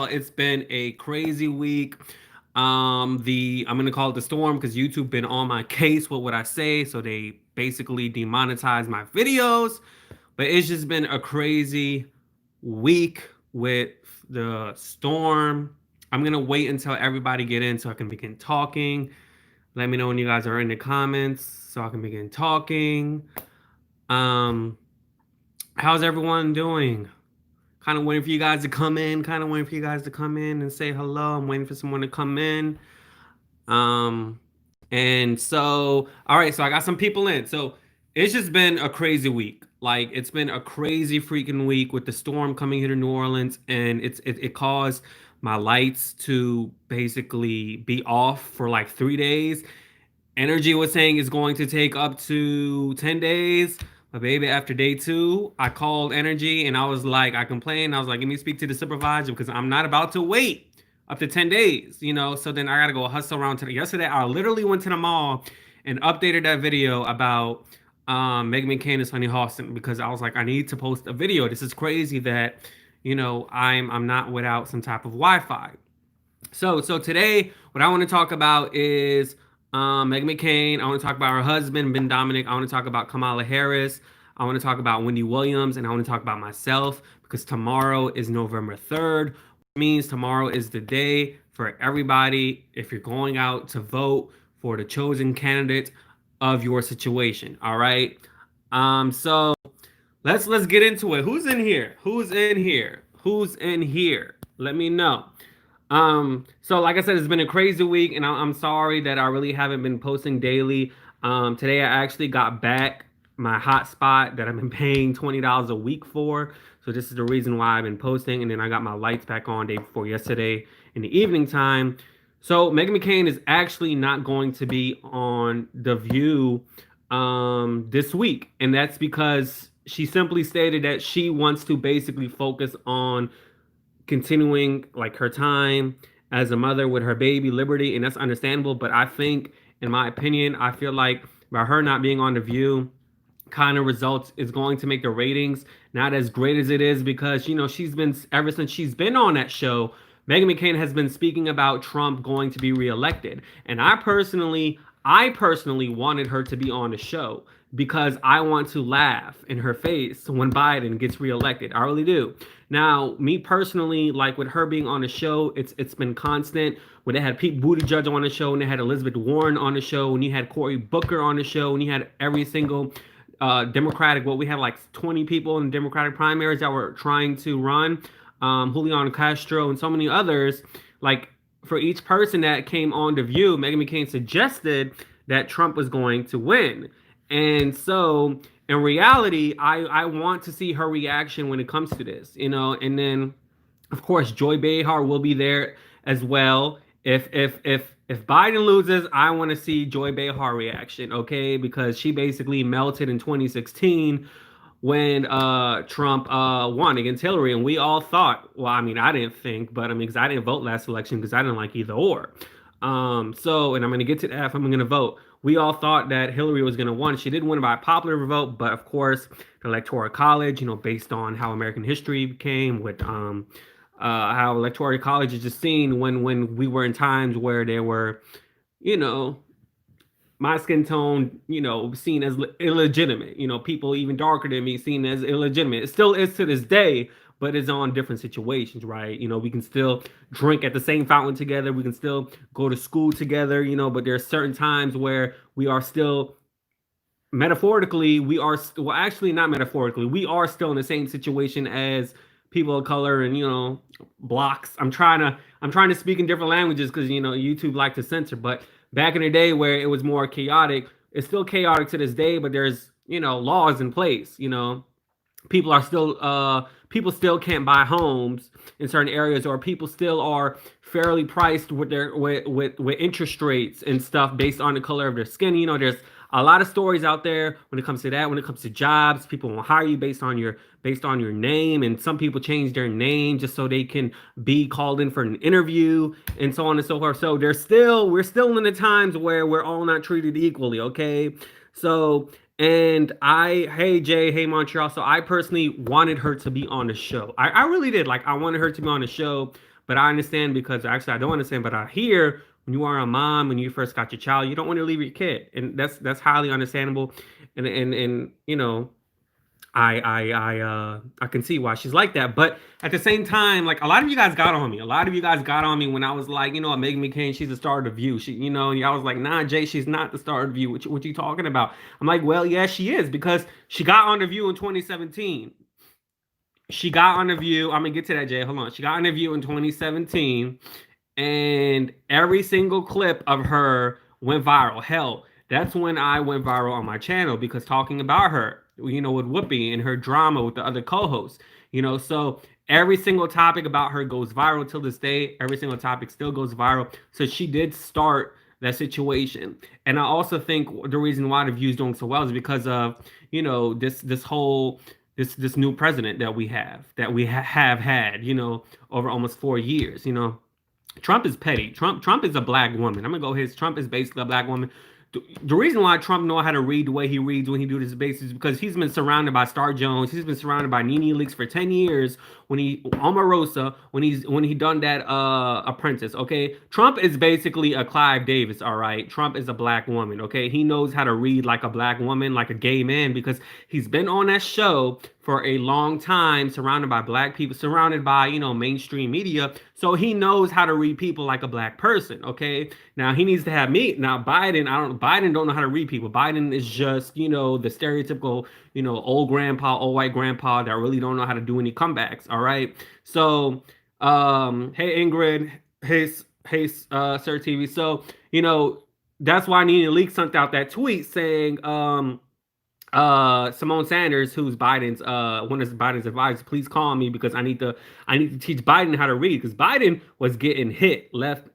It's been a crazy week. I'm gonna call it the storm because YouTube been on my case with what I say, so they basically demonetized my videos. But it's just been a crazy week with the storm. I'm gonna wait until everybody get in so I can begin talking. Let me know when you guys are in the comments so I can begin talking. Um, how's everyone doing? Kind of waiting for you guys to come in. Kind of waiting for you guys to come in and say hello. I'm waiting for someone to come in. Um, and so, all right, so I got some people in. So it's just been a crazy week. Like it's been a crazy freaking week with the storm coming here to New Orleans, and it caused my lights to basically be off for like 3 days. Energy was saying it's going to take up to 10 days. But baby, after day two, I called Energy and I was like, I complained. I was like, let me speak to the supervisor because I'm not about to wait up to 10 days. So then I got to go hustle around today. Yesterday, I literally went to the mall and updated that video about Meghan McCain and Sonny Hawson because I was like, I need to post a video. This is crazy that, I'm not without some type of Wi-Fi. So today, what I want to talk about is Meghan McCain. I want to talk about her husband, Ben Dominic. I want to talk about Kamala Harris. I want to talk about Wendy Williams, and I want to talk about myself because tomorrow is November 3rd, which means tomorrow is the day for everybody if you're going out to vote for the chosen candidate of your situation. All right. So let's get into it. Who's in here? Who's in here? Who's in here? Let me know. So like I said, it's been a crazy week, and I'm sorry that I really haven't been posting daily. Today I actually got back my hotspot that I've been paying $20 a week for. So this is the reason why I've been posting, and then I got my lights back on day before yesterday in the evening time. So Meghan McCain is actually not going to be on The View this week, and that's because she simply stated that she wants to basically focus on continuing like her time as a mother with her baby Liberty, and that's understandable. But I think, in my opinion, I feel like by her not being on The View, kind of results is going to make the ratings not as great as it is because she's been ever since she's been on that show. Meghan McCain has been speaking about Trump going to be reelected, and I personally wanted her to be on the show because I want to laugh in her face when Biden gets reelected. I really do. Now, me personally, like with her being on the show, it's been constant. When they had Pete Buttigieg on the show, and they had Elizabeth Warren on the show, and you had Cory Booker on the show, and you had every single Democratic. Well, we had like 20 people in the Democratic primaries that were trying to run. Julian Castro and so many others. Like for each person that came on The View, Meghan McCain suggested that Trump was going to win. And so in reality, I want to see her reaction when it comes to this, and then of course Joy Behar will be there as well. If Biden loses, I want to see Joy Behar reaction, okay? Because she basically melted in 2016 when Trump won against Hillary, and we all thought, well, I mean, I didn't think, but I mean, because I didn't vote last election because I didn't like either or. And I'm going to get to that if I'm going to vote. We all thought that Hillary was going to win. She did win by a popular vote, but of course, the Electoral College, based on how American history became with how Electoral College is just seen when we were in times where there were, you know, my skin tone, seen as illegitimate. People even darker than me seen as illegitimate. It still is to this day, but it's on different situations, right? We can still drink at the same fountain together. We can still go to school together, but there are certain times where we are still metaphorically, well, actually not metaphorically, we are still in the same situation as people of color and blocks. I'm trying to speak in different languages because YouTube like to censor, but back in the day where it was more chaotic, it's still chaotic to this day, but there's laws in place. People still can't buy homes in certain areas, or people still are fairly priced with their with interest rates and stuff based on the color of their skin. There's a lot of stories out there when it comes to that. When it comes to jobs, people won't hire you based on your name, and some people change their name just so they can be called in for an interview and so on and so forth. So we're still in the times where we're all not treated equally, okay? So, and hey Jay, hey Montreal. So I personally wanted her to be on the show. I really did. Like, I wanted her to be on the show, But I understand because actually I don't understand, but I hear when you are a mom, when you first got your child, you don't want to leave your kid. And that's highly understandable. And you know, I can see why she's like that. But at the same time, like a lot of you guys got on me. A lot of you guys got on me when I was like, you know, Meghan McCain, she's the star of the View. She, you know, and I was like, nah, Jay, she's not the star of the View. What you talking about? I'm like, well, yeah, she is because she got on the View in 2017. She got on the View. I'm gonna get to that, Jay. Hold on. She got on the View in 2017, and every single clip of her went viral. Hell, that's when I went viral on my channel because talking about her, you know, with Whoopi and her drama with the other co-hosts, you know, so every single topic about her goes viral till this day. Every single topic still goes viral. So she did start that situation, and I also think the reason why the View's doing so well is because of, you know, this whole this new president that we have had, you know, over almost 4 years, you know. Trump is petty. Trump is a black woman. I'm gonna go his. Trump is basically a black woman. The reason why Trump know how to read the way he reads when he do this basis is because he's been surrounded by Star Jones. He's been surrounded by Nene Leakes for 10 years. When he Omarosa, when he done that Apprentice. Okay, Trump is basically a Clive Davis. All right, Trump is a black woman. Okay, he knows how to read like a black woman, like a gay man, because he's been on that show for a long time, surrounded by black people, surrounded by, you know, mainstream media. So he knows how to read people like a black person. Okay. Now he needs to have me. Now Biden don't know how to read people. Biden is just, you know, the stereotypical, you know, old grandpa, old white grandpa that really don't know how to do any comebacks. All right. So hey Ingrid, Sir TV. So, you know, that's why Nene Leakes sent out that tweet saying, Simone Sanders, who's Biden's one of Biden's advisors, please call me because I need to teach Biden how to read, because Biden was getting hit left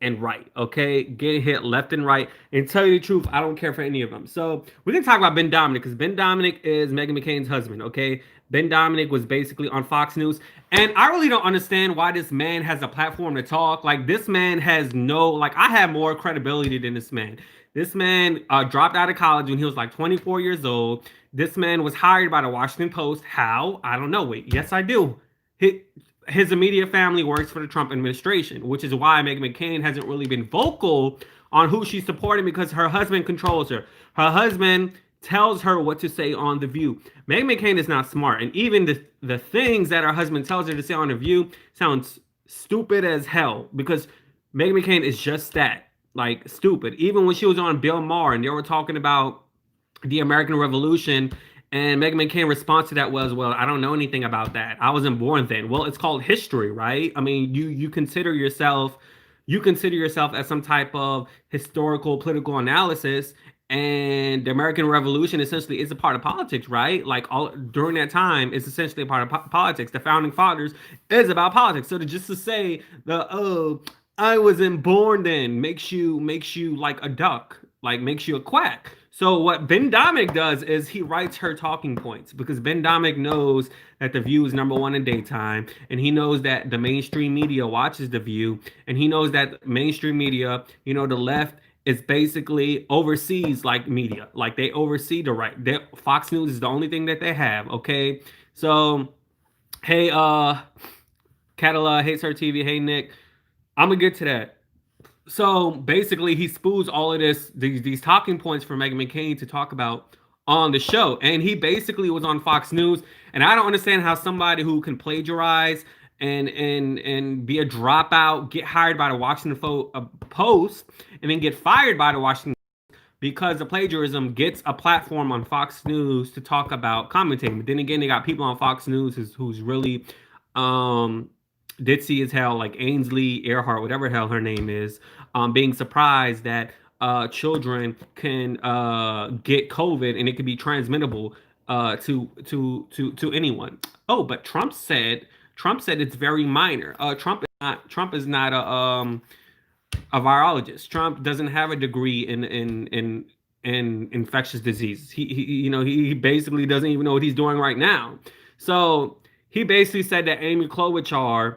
and right, okay, getting hit left and right. And tell you the truth, I don't care for any of them. So we're gonna talk about Ben Dominic, because Ben Dominic is Meghan McCain's husband, okay. Ben Dominic was basically on Fox News, and I really don't understand why this man has a platform to talk. Like, this man has no, like, I have more credibility than this man. This man dropped out of college when he was like 24 years old. This man was hired by the Washington Post. How? I don't know. Wait, yes, I do. His immediate family works for the Trump administration, which is why Meghan McCain hasn't really been vocal on who she's supporting, because her husband controls her. Her husband tells her what to say on The View. Meghan McCain is not smart. And even the things that her husband tells her to say on The View sounds stupid as hell, because Meghan McCain is just that. Like, stupid. Even when she was on Bill Maher and they were talking about the American Revolution, and Meghan McCain response to that was, well, I don't know anything about that. I wasn't born then. Well, it's called history, right? I mean, you consider yourself as some type of historical political analysis, and the American Revolution essentially is a part of politics, right? Like, all during that time, it's essentially a part of politics. The founding fathers is about politics. So just to say I wasn't born then makes you like a duck, like makes you a quack. So what Ben Dominic does is he writes her talking points, because Ben Dominic knows that The View is #1 in daytime, and he knows that the mainstream media watches The View, and he knows that mainstream media, you know, the left is basically oversees like media, like they oversee the right. Fox News is the only thing that they have. Okay, so hey, Catalog, hey Sir TV, hey Nick. I'm gonna get to that. So basically, he spoos all of these talking points for Meghan McCain to talk about on the show, and he basically was on Fox News. And I don't understand how somebody who can plagiarize and be a dropout, get hired by the Washington Post, and then get fired by the Washington because of plagiarism, gets a platform on Fox News to talk about commentating. But then again, they got people on Fox News who's really ditzy as hell, like Ainsley Earhart, whatever the hell her name is, being surprised that children can get COVID and it can be transmittable to anyone. Oh, but Trump said it's very minor. Trump is not a virologist. Trump doesn't have a degree in infectious diseases. He basically doesn't even know what he's doing right now. So he basically said that Amy Klobuchar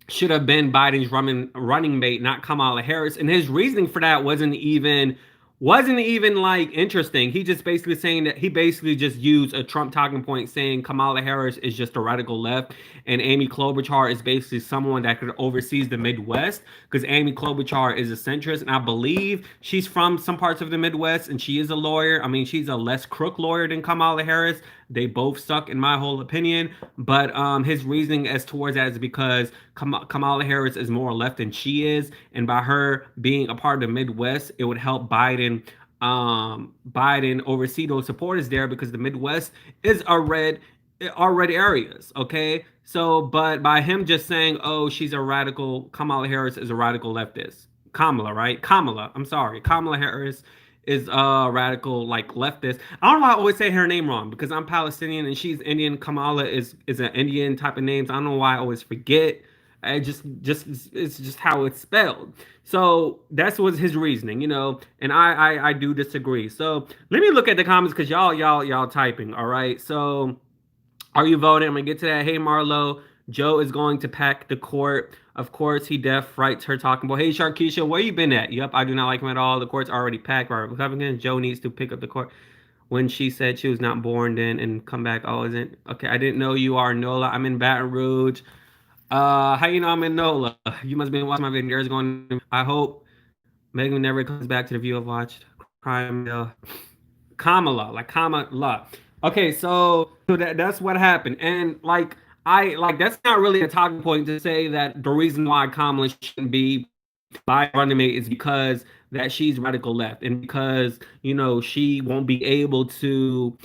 should have been Biden's running mate, not Kamala Harris. And his reasoning for that wasn't even wasn't even like interesting. He just basically saying that he basically just used a Trump talking point saying Kamala Harris is just a radical left and Amy Klobuchar is basically someone that could oversees the Midwest because Amy Klobuchar is a centrist and I believe she's from some parts of the Midwest and she is a lawyer. I mean, she's a less crook lawyer than Kamala Harris. They both suck in my whole opinion. But his reasoning as towards that is because Kamala Harris is more left than she is, and by her being a part of the Midwest, it would help Biden oversee those supporters there because the Midwest is a red areas. Okay, so but by him just saying, "Oh, she's a radical," Kamala Harris is a radical leftist. Kamala, right? Kamala. I'm sorry, Kamala Harris is radical like leftist. I don't know why I always say her name wrong because I'm Palestinian and she's Indian. Kamala is an Indian type of names. I don't know why I always forget. I just it's just how it's spelled. So that's was his reasoning, and I do disagree. So let me look at the comments because y'all typing. All right. So are you voting? I'm gonna get to that. Hey Marlo, Joe is going to pack the court. Of course, he def writes her talking about, hey Sharkeisha, where you been at? Yep, I do not like him at all. The court's already packed. Right, Republicans, Joe needs to pick up the court. When she said she was not born then and come back, oh, isn't okay. I didn't know you are Nola. I'm in Baton Rouge. How you know I'm in NOLA? You must have been watching my videos going. I hope Megan never comes back to the view I've watched. Crime, Kamala, like Kamala. Okay, so that's what happened, and like that's not really a talking point to say that the reason why Kamala shouldn't be by running mate is because that she's radical left and because she won't be able to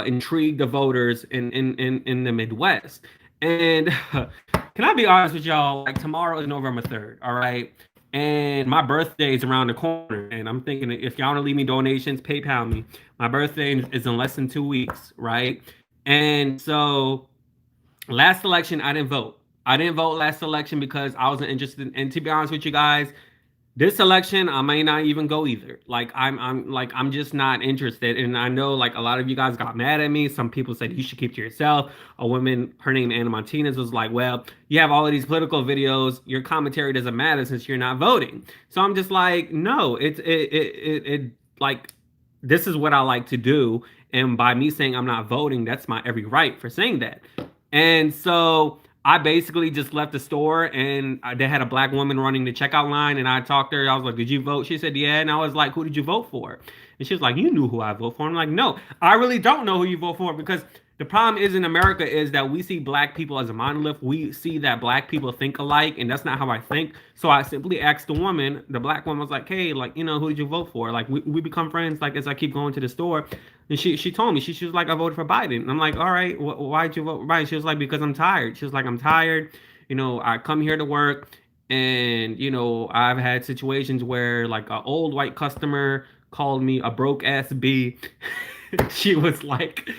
intrigue the voters in the Midwest. And can I be honest with y'all? Like tomorrow is November 3rd, all right? And my birthday is around the corner. And I'm thinking if y'all want to leave me donations, PayPal me. My birthday is in less than 2 weeks, right? And so last election, I didn't vote. I didn't vote last election because I wasn't interested. And to be honest with you guys, this election, I may not even go either. Like I'm just not interested. And I know like a lot of you guys got mad at me. Some people said you should keep to yourself. A woman, her name Anna Martinez, was like, well, you have all of these political videos. Your commentary doesn't matter since you're not voting. So I'm just like, no, it like this is what I like to do. And by me saying I'm not voting, that's my every right for saying that. And so I basically just left the store and they had a black woman running the checkout line and I talked to her. I was like, did you vote? She said, yeah. And I was like, who did you vote for? And she was like, you knew who I vote for. I'm like, no, I really don't know who you vote for because the problem is in America is that we see black people as a monolith. We see that black people think alike, and that's not how I think. So I simply asked the woman, the black woman was like, hey, like, who did you vote for? Like, we become friends, like, as I keep going to the store. And she told me, she was like, I voted for Biden. And I'm like, all right, why'd you vote for Biden? She was like, because I'm tired. She was like, I'm tired. I come here to work, and, I've had situations where, like, an old white customer called me a broke ass B. She was like,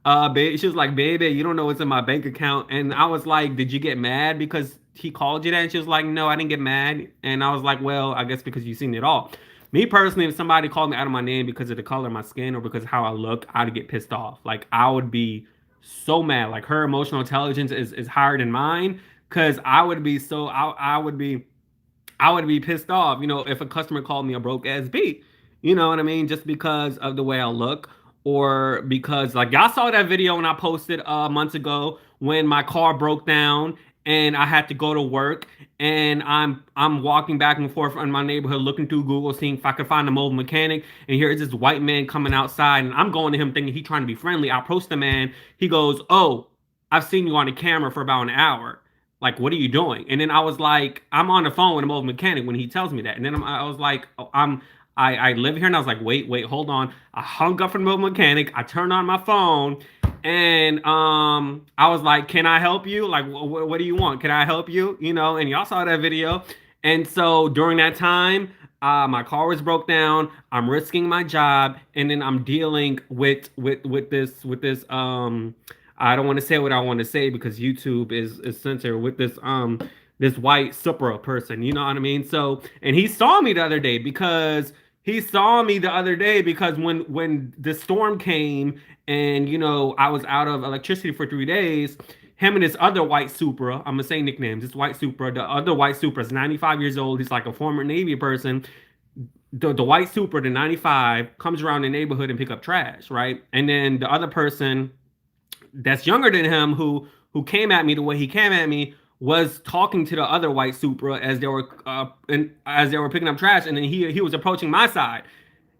she was like, baby, you don't know what's in my bank account. And I was like, did you get mad because he called you that? And she was like, no, I didn't get mad. And I was like, well, I guess because you've seen it all. Me personally, if somebody called me out of my name because of the color of my skin or because of how I look, I'd get pissed off. Like I would be so mad. Like her emotional intelligence is higher than mine. Cause I would be I would be pissed off, if a customer called me a broke ass B. You know what I mean? Just because of the way I look, or because like y'all saw that video when I posted months ago when my car broke down and I had to go to work and I'm walking back and forth in my neighborhood looking through Google seeing if I could find a mobile mechanic, and here's this white man coming outside and I'm going to him thinking he trying to be friendly. I approach the man. He goes, "Oh, I've seen you on the camera for about an hour. Like, what are you doing?" And then I was like, I'm on the phone with a mobile mechanic when he tells me that. And then I was like, oh, I live here. And I was like, wait, hold on. I hung up from the mobile mechanic. I turned on my phone and I was like, can I help you? Like, what do you want? Can I help you? And y'all saw that video. And so during that time, my car was broke down. I'm risking my job, and then I'm dealing with this. I don't want to say what I want to say because YouTube is censored with this white Supra person. You know what I mean? So, and he saw me the other day because when the storm came and I was out of electricity for 3 days. Him and this other white Supra, I'm gonna say nicknames. This white Supra, the other white Supra is 95 years old. He's like a former Navy person. the white super, the 95, comes around the neighborhood and pick up trash, right? And then the other person that's younger than him who came at me the way he came at me was talking to the other white Supra as they were picking up trash, and then he was approaching my side,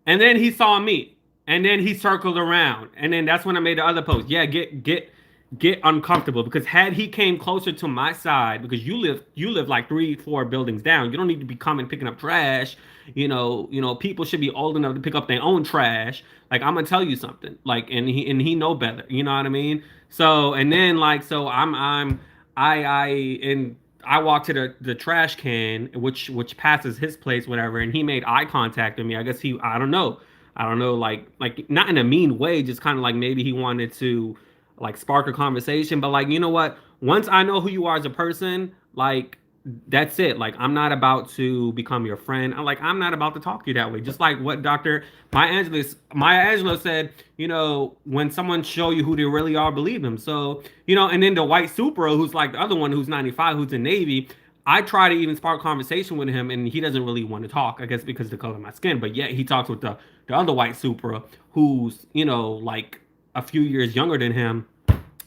and then he saw me, and then he circled around, and then that's when I made the other post. Yeah, get uncomfortable, because had he came closer to my side, because you live like 3 4 buildings down, you don't need to be coming picking up trash. People should be old enough to pick up their own trash. Like, I'm gonna tell you something, like, and he know better, you know what I mean? So, and then, like, so I and I walked to the trash can, which passes his place, whatever, and he made eye contact with me. I guess I don't know, like not in a mean way, just kind of like maybe he wanted to like spark a conversation. But, like, you know what? Once I know who you are as a person, like, that's it. Like, I'm not about to become your friend. I'm not about to talk to you that way. Just like what Dr. Maya Angelou said, when someone show you who they really are, believe them. So, and then the white Supra, who's like the other one, who's 95, who's in Navy, I try to even spark conversation with him, and he doesn't really want to talk, I guess because of the color of my skin. But yet he talks with the other white Supra, who's, like a few years younger than him.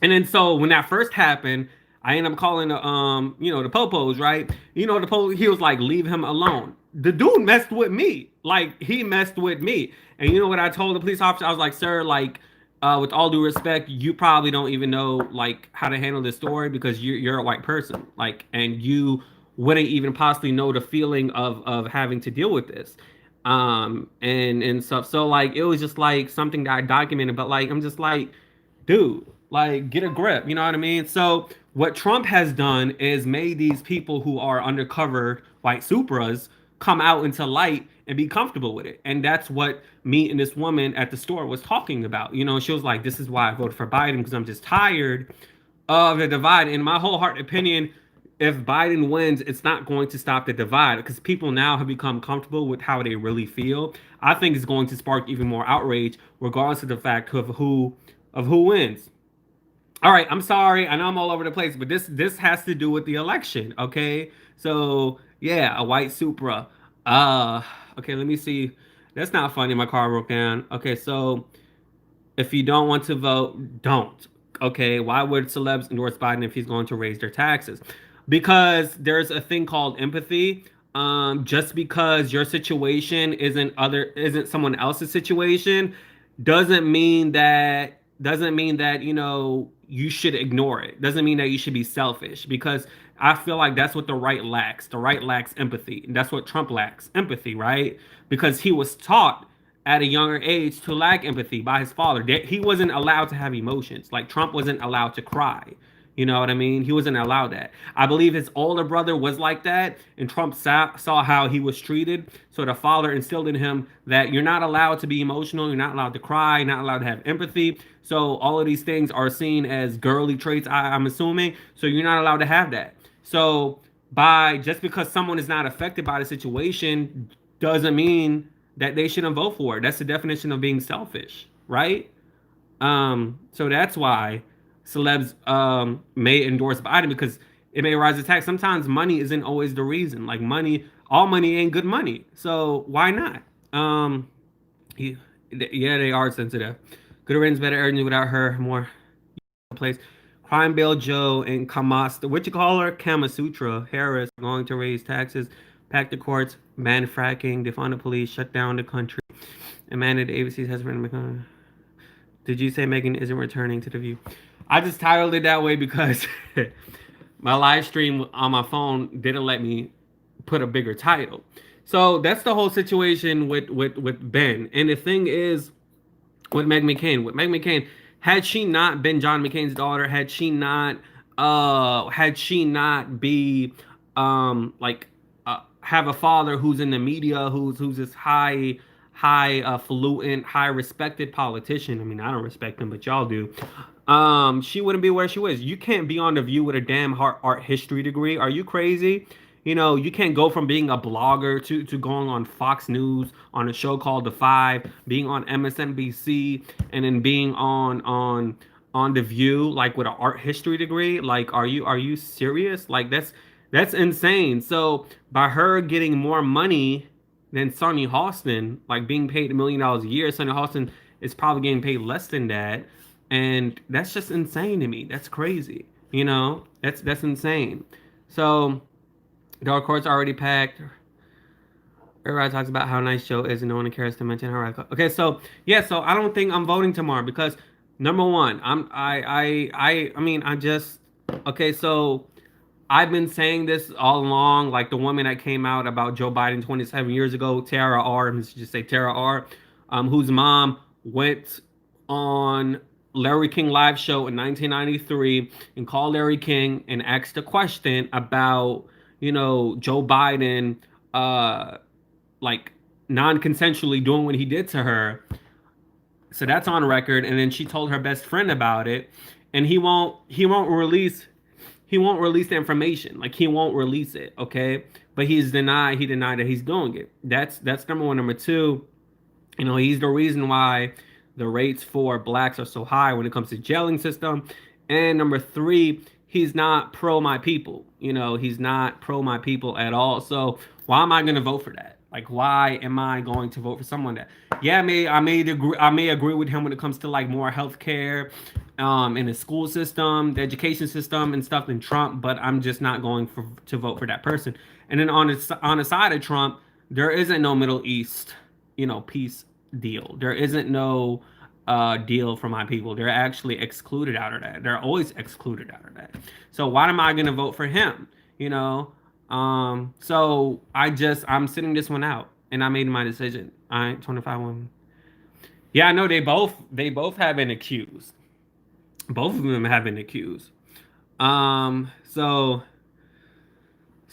And then, so when that first happened, I ended up calling the popos, right? He was like, leave him alone. The dude messed with me. Like, he messed with me. And you know what I told the police officer? I was like, sir, like, with all due respect, you probably don't even know, like, how to handle this story, because you're a white person. Like, and you wouldn't even possibly know the feeling of having to deal with this. And stuff. So, like, it was just like something that I documented, but, like, I'm just like, dude, like, get a grip. You know what I mean? So what Trump has done is made these people who are undercover white Supras come out into light and be comfortable with it. And that's what me and this woman at the store was talking about. She was like, this is why I voted for Biden, because I'm just tired of the divide. In my whole heart opinion, if Biden wins, it's not going to stop the divide, because people now have become comfortable with how they really feel. I think it's going to spark even more outrage, regardless of the fact of who wins. All right, I'm sorry. I know I'm all over the place, but this has to do with the election, okay? So, yeah, a white Supra. Uh, okay, let me see. That's not funny. My car broke down. Okay, so if you don't want to vote, don't. Okay, why would celebs endorse Biden if he's going to raise their taxes? Because there's a thing called empathy. Just because your situation isn't someone else's situation, doesn't mean that you should ignore it. Doesn't mean that you should be selfish, because I feel like that's what the right lacks. The right lacks empathy. And that's what Trump lacks, empathy, right? Because he was taught at a younger age to lack empathy by his father. He wasn't allowed to have emotions. Like, Trump wasn't allowed to cry. You know what I mean? He wasn't allowed that. I believe his older brother was like that, and Trump saw how he was treated. So the father instilled in him that you're not allowed to be emotional, you're not allowed to cry, you're not allowed to have empathy. So all of these things are seen as girly traits, I'm assuming. So you're not allowed to have that. So, by just because someone is not affected by the situation, doesn't mean that they shouldn't vote for it. That's the definition of being selfish, right? So that's why celebs may endorse Biden, because it may rise the tax. Sometimes money isn't always the reason. Like, all money ain't good money. So why not? Yeah, yeah, they are sensitive. Good riddance, better urgent without her, more place. Crime Bill Joe and Kamasta, what you call her? Kama Sutra Harris going to raise taxes, pack the courts, ban fracking, defund the police, shut down the country. Amanda Davies has written. Did you say Meghan isn't returning to the View? I just titled it that way because my live stream on my phone didn't let me put a bigger title. So that's the whole situation with Ben. And the thing is, with Meghan McCain, had she not been John McCain's daughter, had she not be like have a father who's in the media, who's this falutin, high respected politician. I mean, I don't respect him, but y'all do. She wouldn't be where she was. You can't be on the View with a damn art history degree. Are you crazy? You can't go from being a blogger to going on Fox News on a show called The Five, being on MSNBC, and then being on The View, like, with an art history degree. Like, are you serious? Like, that's insane. So by her getting more money than Sonny Austin, like being paid $1 million a year. Sonny Austin is probably getting paid less than that, and that's just insane to me. That's crazy. That's insane. So the court's already packed. Everybody talks about how nice Joe is, and no one cares to mention her. Okay, so yeah, so I don't think I'm voting tomorrow because number one, I mean, I just okay. So I've been saying this all along, like the woman that came out about Joe Biden 27 years ago, Tara R. Let's just say Tara R. Whose mom went on Larry King live show in 1993 and called Larry King and asked a question about Joe Biden like non-consensually doing what he did to her. So that's on record. And then she told her best friend about it, and he won't release the information. Like he won't release it. Okay, but he denied that he's doing it. That's number one. Number two, he's the reason why the rates for blacks are so high when it comes to jailing system. And number three, he's not pro my people. He's not pro my people at all. So why am I going to vote for that? Like, why am I going to vote for someone that? Yeah, I may agree with him when it comes to like more healthcare, in the school system, the education system, and stuff than Trump. But I'm just not going to vote for that person. And then on the side of Trump, there isn't no Middle East, peace deal. There isn't no deal for my people. They're actually excluded out of that. They're always excluded out of that. So why am I gonna vote for him? So I'm sitting this one out, and I made my decision. All right, 25 women. Yeah, I know they both have been accused. Both of them have been accused. So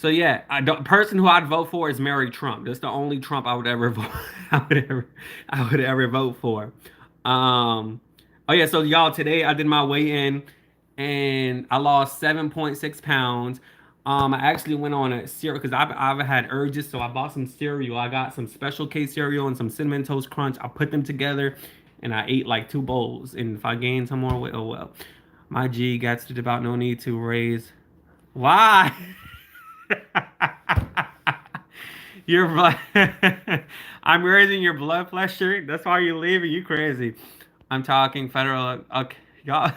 yeah, the person who I'd vote for is Mary Trump. That's the only Trump I would ever vote. I would ever vote for. Um, oh yeah, so y'all, today I did my weigh in, and I lost 7.6 pounds. I actually went on a cereal because I've had urges, so I bought some cereal. I got some Special K cereal and some Cinnamon Toast Crunch. I put them together, and I ate like 2 bowls. And if I gain some more weight, oh well. My G got to about no need to raise. Why? Your blood. I'm raising your blood pressure. That's why you're leaving. You crazy. I'm talking federal. Okay, y'all.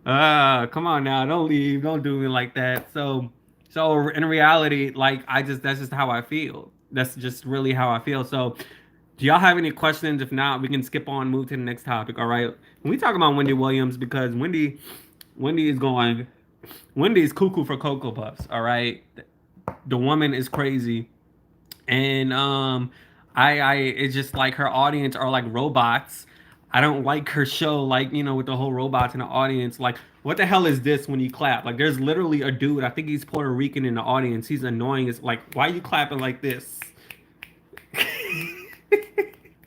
Come on now. Don't leave. Don't do me like that. So in reality, like that's just how I feel. That's just really how I feel. So, do y'all have any questions? If not, we can skip on, move to the next topic. All right. When we talk about Wendy Williams, because Wendy is going. Wendy is cuckoo for Cocoa Puffs. All right, the woman is crazy, and I it's just like her audience are like robots. I don't like her show, like with the whole robots in the audience. Like, what the hell is this when you clap? Like, there's literally a dude. I think he's Puerto Rican in the audience. He's annoying. It's like, why are you clapping like this?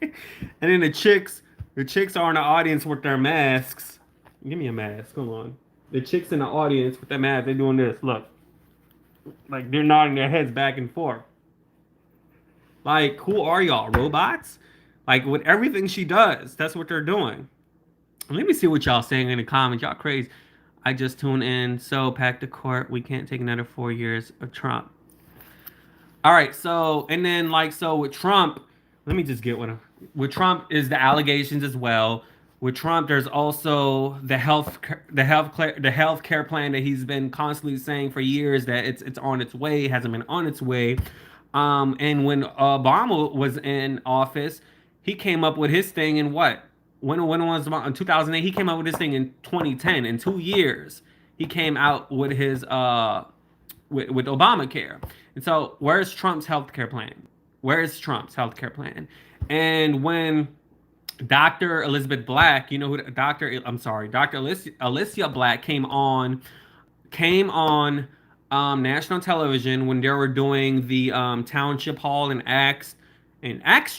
And then the chicks are in the audience with their masks. Give me a mask. Come on. The chicks in the audience with their mask, they're doing this. Look. Like, they're nodding their heads back and forth. Like, who are y'all? Robots? Like, with everything she does, that's what they're doing. Let me see what y'all saying in the comments. Y'all crazy. I just tuned in. So, pack the court. We can't take another 4 years of Trump. All right, so, and then, like, so with Trump, let me just get with Trump is the allegations as well. With Trump, there's also the health care plan that he's been constantly saying for years that it's on its way. It hasn't been on its way. And when Obama was in office, he came up with his thing in what? When was about in 2008? He came up with this thing in 2010. In 2 years, he came out with his with Obamacare. And so, where's Trump's healthcare plan? Where's Trump's healthcare plan? And when Dr. Elizabeth Black, Dr. Alicia Black came on national television when they were doing the township hall and asked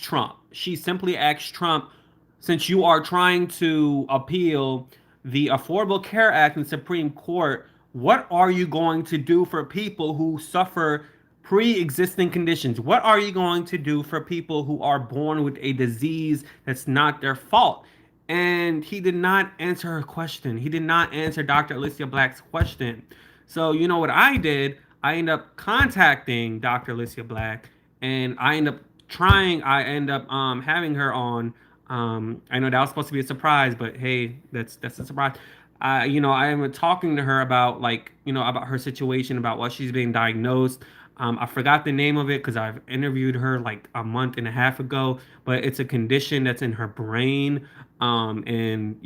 Trump. She simply asked Trump, since you are trying to appeal the Affordable Care Act in Supreme Court, what are you going to do for people who suffer pre-existing conditions? What are you going to do for people who are born with a disease that's not their fault? And he did not answer her question. He did not answer Dr. Alicia Black's question. So you know what I did? I end up contacting Dr. Alicia Black, and I end up having her on. I know that was supposed to be a surprise, but hey, that's a surprise. I am talking to her about, like, about her situation, about what she's being diagnosed. I forgot the name of it because I've interviewed her like a month and a half ago, but it's a condition that's in her brain. And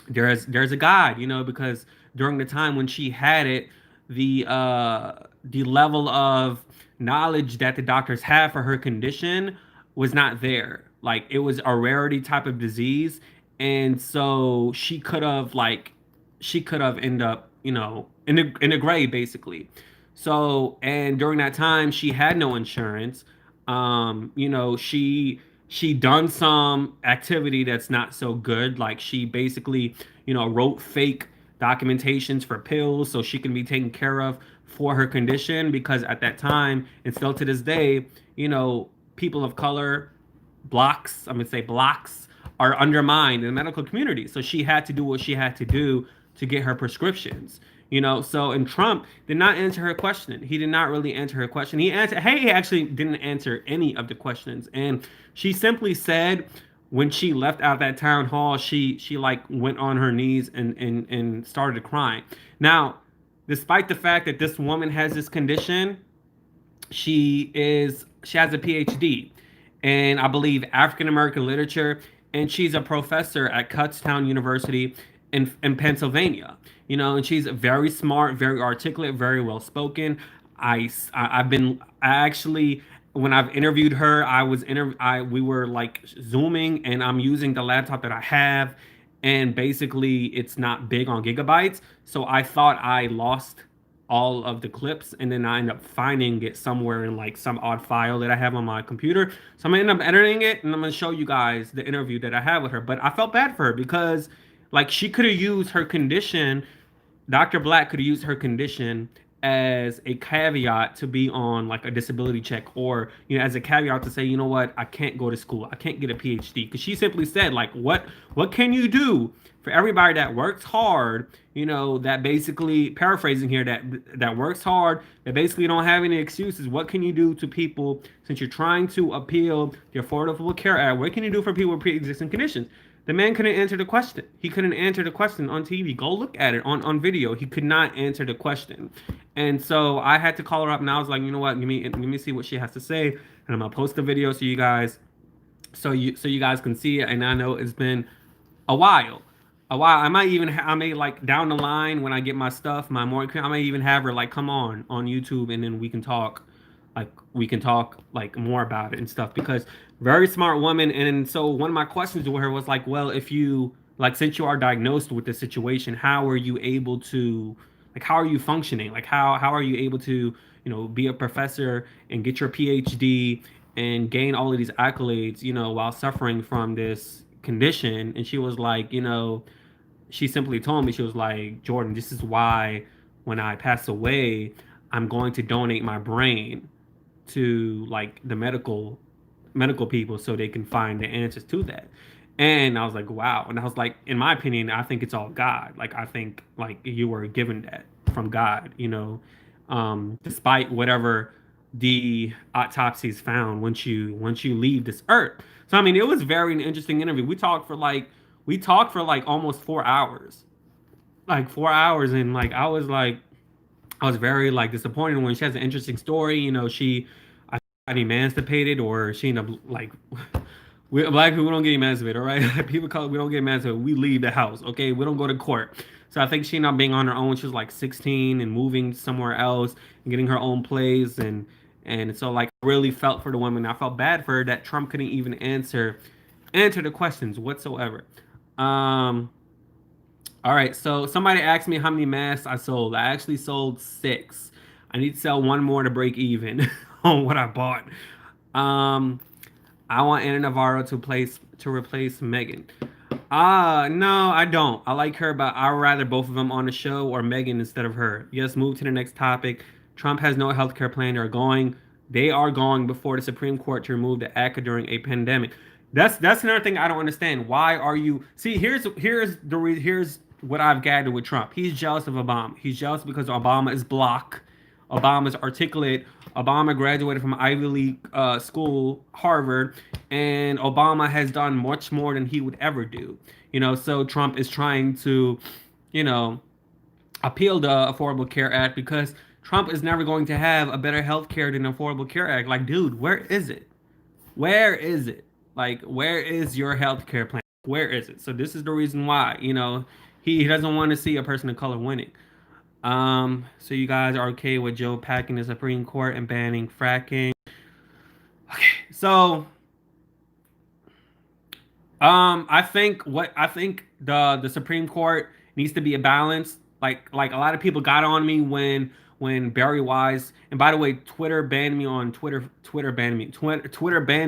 there's a guide, because during the time when she had it, the level of knowledge that the doctors have for her condition was not there. Like, it was a rarity type of disease, and so she could have ended up, in the grave basically. So, and during that time, she had no insurance. She done some activity that's not so good. Like, she basically, wrote fake documentations for pills so she can be taken care of for her condition, because at that time, and still to this day, people of color, I'm gonna say blocks, are undermined in the medical community. So she had to do what she had to do to get her prescriptions. So, and Trump did not answer her question. He did not really answer her question. He actually didn't answer any of the questions. And she simply said, when she left out that town hall, she like went on her knees and started crying. Now, despite the fact that this woman has this condition, she has a PhD in, I believe, African American literature, and she's a professor at Kutztown University in Pennsylvania. And she's very smart, very articulate, very well spoken. I've been I actually, when I've interviewed her, we were like zooming, and I'm using the laptop that I have, and basically it's not big on gigabytes, so I thought I lost all of the clips, and then I end up finding it somewhere in like some odd file that I have on my computer. So I'm gonna end up editing it, and I'm gonna show you guys the interview that I had with her. But I felt bad for her because, like, she could have used her condition. Dr. Black could have used her condition as a caveat to be on like a disability check, or as a caveat to say, what, I can't go to school, I can't get a PhD, because she simply said, like, what can you do for everybody that works hard, that basically, paraphrasing here, that works hard, that basically don't have any excuses. What can you do to people, since you're trying to appeal the Affordable Care Act? What can you do for people with pre-existing conditions? The man couldn't answer the question. He couldn't answer the question on TV. Go look at it on video. He could not answer the question. And so I had to call her up, and I was like, you know what? Let me see what she has to say, and I'm gonna post the video so you guys, so you guys can see it. And I know it's been a while. I may, like, down the line, when I get my stuff, my morning cream, I may even have her like come on YouTube, and then we can talk like more about it and stuff, because very smart woman. And so one of my questions to her was like, well, if you, like, since you are diagnosed with the situation, how are you able to, like, how are you functioning? Like, how are you able to, be a professor and get your PhD and gain all of these accolades, while suffering from this condition? And she was like, she simply told me, she was like, Jordan, this is why when I pass away, I'm going to donate my brain to, like, the medical people, so they can find the answers to that. And I was like, wow. And I was like, in my opinion, I think it's all God. Like, I think, like, you were given that from God, despite whatever the autopsies found once you leave this earth. So I mean, it was very an interesting interview. We talked for like almost 4 hours. Like 4 hours, and like I was very, like, disappointed when she has an interesting story. I got emancipated, or she ended up, like, we black people don't get emancipated, all right? People call it, we don't get emancipated. We leave the house, okay? We don't go to court. So I think she ended up being on her own. She was like 16 and moving somewhere else and getting her own place, and so, like, I really felt for the woman. I felt bad for her that Trump couldn't even answer the questions whatsoever. Um, all right, so somebody asked me how many masks I sold. I actually sold 6. I need to sell one more to break even on what I bought. Um, I want Anna Navarro to replace Meghan. No, I don't. I like her, but I'd rather both of them on the show, or Meghan instead of her. Yes, move to the next topic. Trump has no healthcare plan. They are going before the Supreme Court to remove the ACA during a pandemic. That's another thing I don't understand. Why are you? See, here's what I've gathered with Trump. He's jealous of Obama. He's jealous because Obama is block. Obama's articulate. Obama graduated from Ivy League school, Harvard, and Obama has done much more than he would ever do. So Trump is trying to, you know, appeal the Affordable Care Act because Trump is never going to have a better health care than the Affordable Care Act. Like, dude, where is it? Where is it? Like, where is your health care plan? Where is it? So this is the reason why, he doesn't want to see a person of color winning. So you guys are okay with Joe packing the Supreme Court and banning fracking? Okay, so I think the Supreme Court needs to be a balance. Like a lot of people got on me when Barry Wise, and by the way, Twitter banned me on Twitter. Twitter banned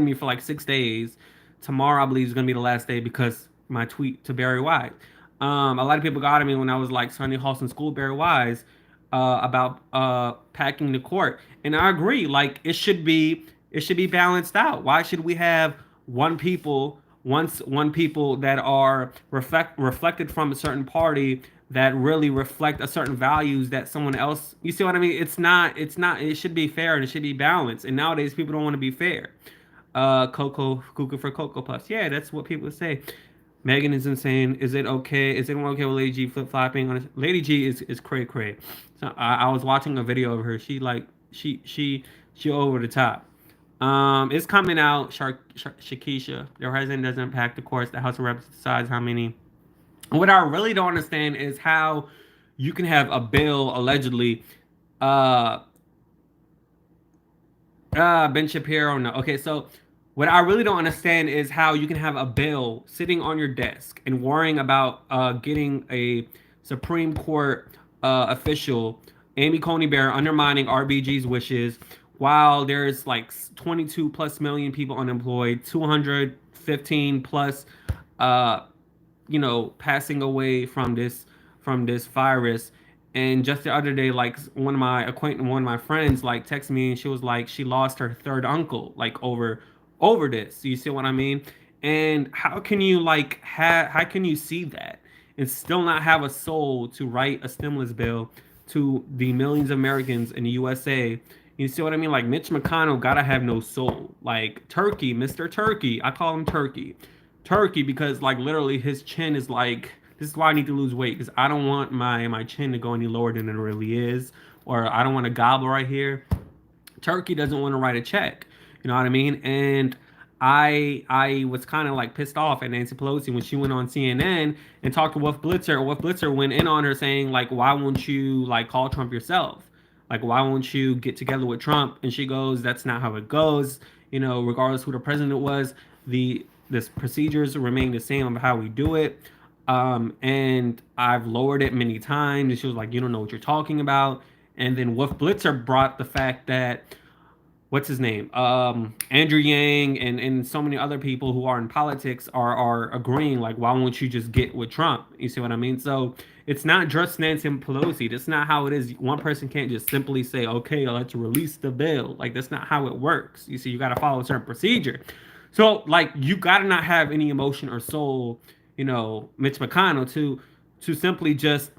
me for like 6 days. Tomorrow I believe is gonna be the last day because my tweet to Barry Wise. A lot of people got on me when I was like Sunday Halston School Barry Wise about packing the court, and I agree. Like it should be balanced out. Why should we have one people that are reflected from a certain party that really reflect a certain values that someone else, you see what I mean? It's not it should be fair and it should be balanced, and nowadays people don't want to be fair. Coco Cuckoo for Cocoa Puffs, yeah, that's what people say. Megan is insane. Is anyone okay with Lady G flip flopping on Lady G is cray cray. So I was watching a video of her. She like she over the top. It's coming out. Shakisha, the president doesn't pack the courts. The House of Reps decides how many. What I really don't understand is how you can have a bill allegedly. Uh, Ben Shapiro. No. Okay, so what I really don't understand is how you can have a bill sitting on your desk and worrying about getting a Supreme Court official, Amy Coney Barrett, undermining RBG's wishes, while there's like 22 plus million people unemployed, 215 plus, uh, passing away from this virus. And just the other day, like one of my friends, like texted me, and she was like, she lost her third uncle, like over this. You see what I mean? And how can you how can you see that and still not have a soul to write a stimulus bill to the millions of Americans in the USA? You see what I mean? Like Mitch McConnell gotta have no soul. Like Turkey, Mr. Turkey, I call him Turkey because like literally his chin is like, this is why I need to lose weight, because I don't want my chin to go any lower than it really is, or I don't want to gobble right here. Turkey doesn't want to write a check. You know what I mean? And I was kind of like pissed off at Nancy Pelosi when she went on CNN and talked to Wolf Blitzer. Wolf Blitzer went in on her saying like, why won't you like call Trump yourself? Like, why won't you get together with Trump? And she goes, that's not how it goes. Regardless who the president was, this procedures remain the same of how we do it. And I've lowered it many times. And she was like, you don't know what you're talking about. And then Wolf Blitzer brought the fact that, what's his name? Andrew Yang and so many other people who are in politics are agreeing, like, why won't you just get with Trump? You see what I mean? So it's not just Nancy Pelosi. That's not how it is. One person can't just simply say, okay, let's release the bill. Like, that's not how it works. You see, you got to follow a certain procedure. So, like, you got to not have any emotion or soul, Mitch McConnell, to simply just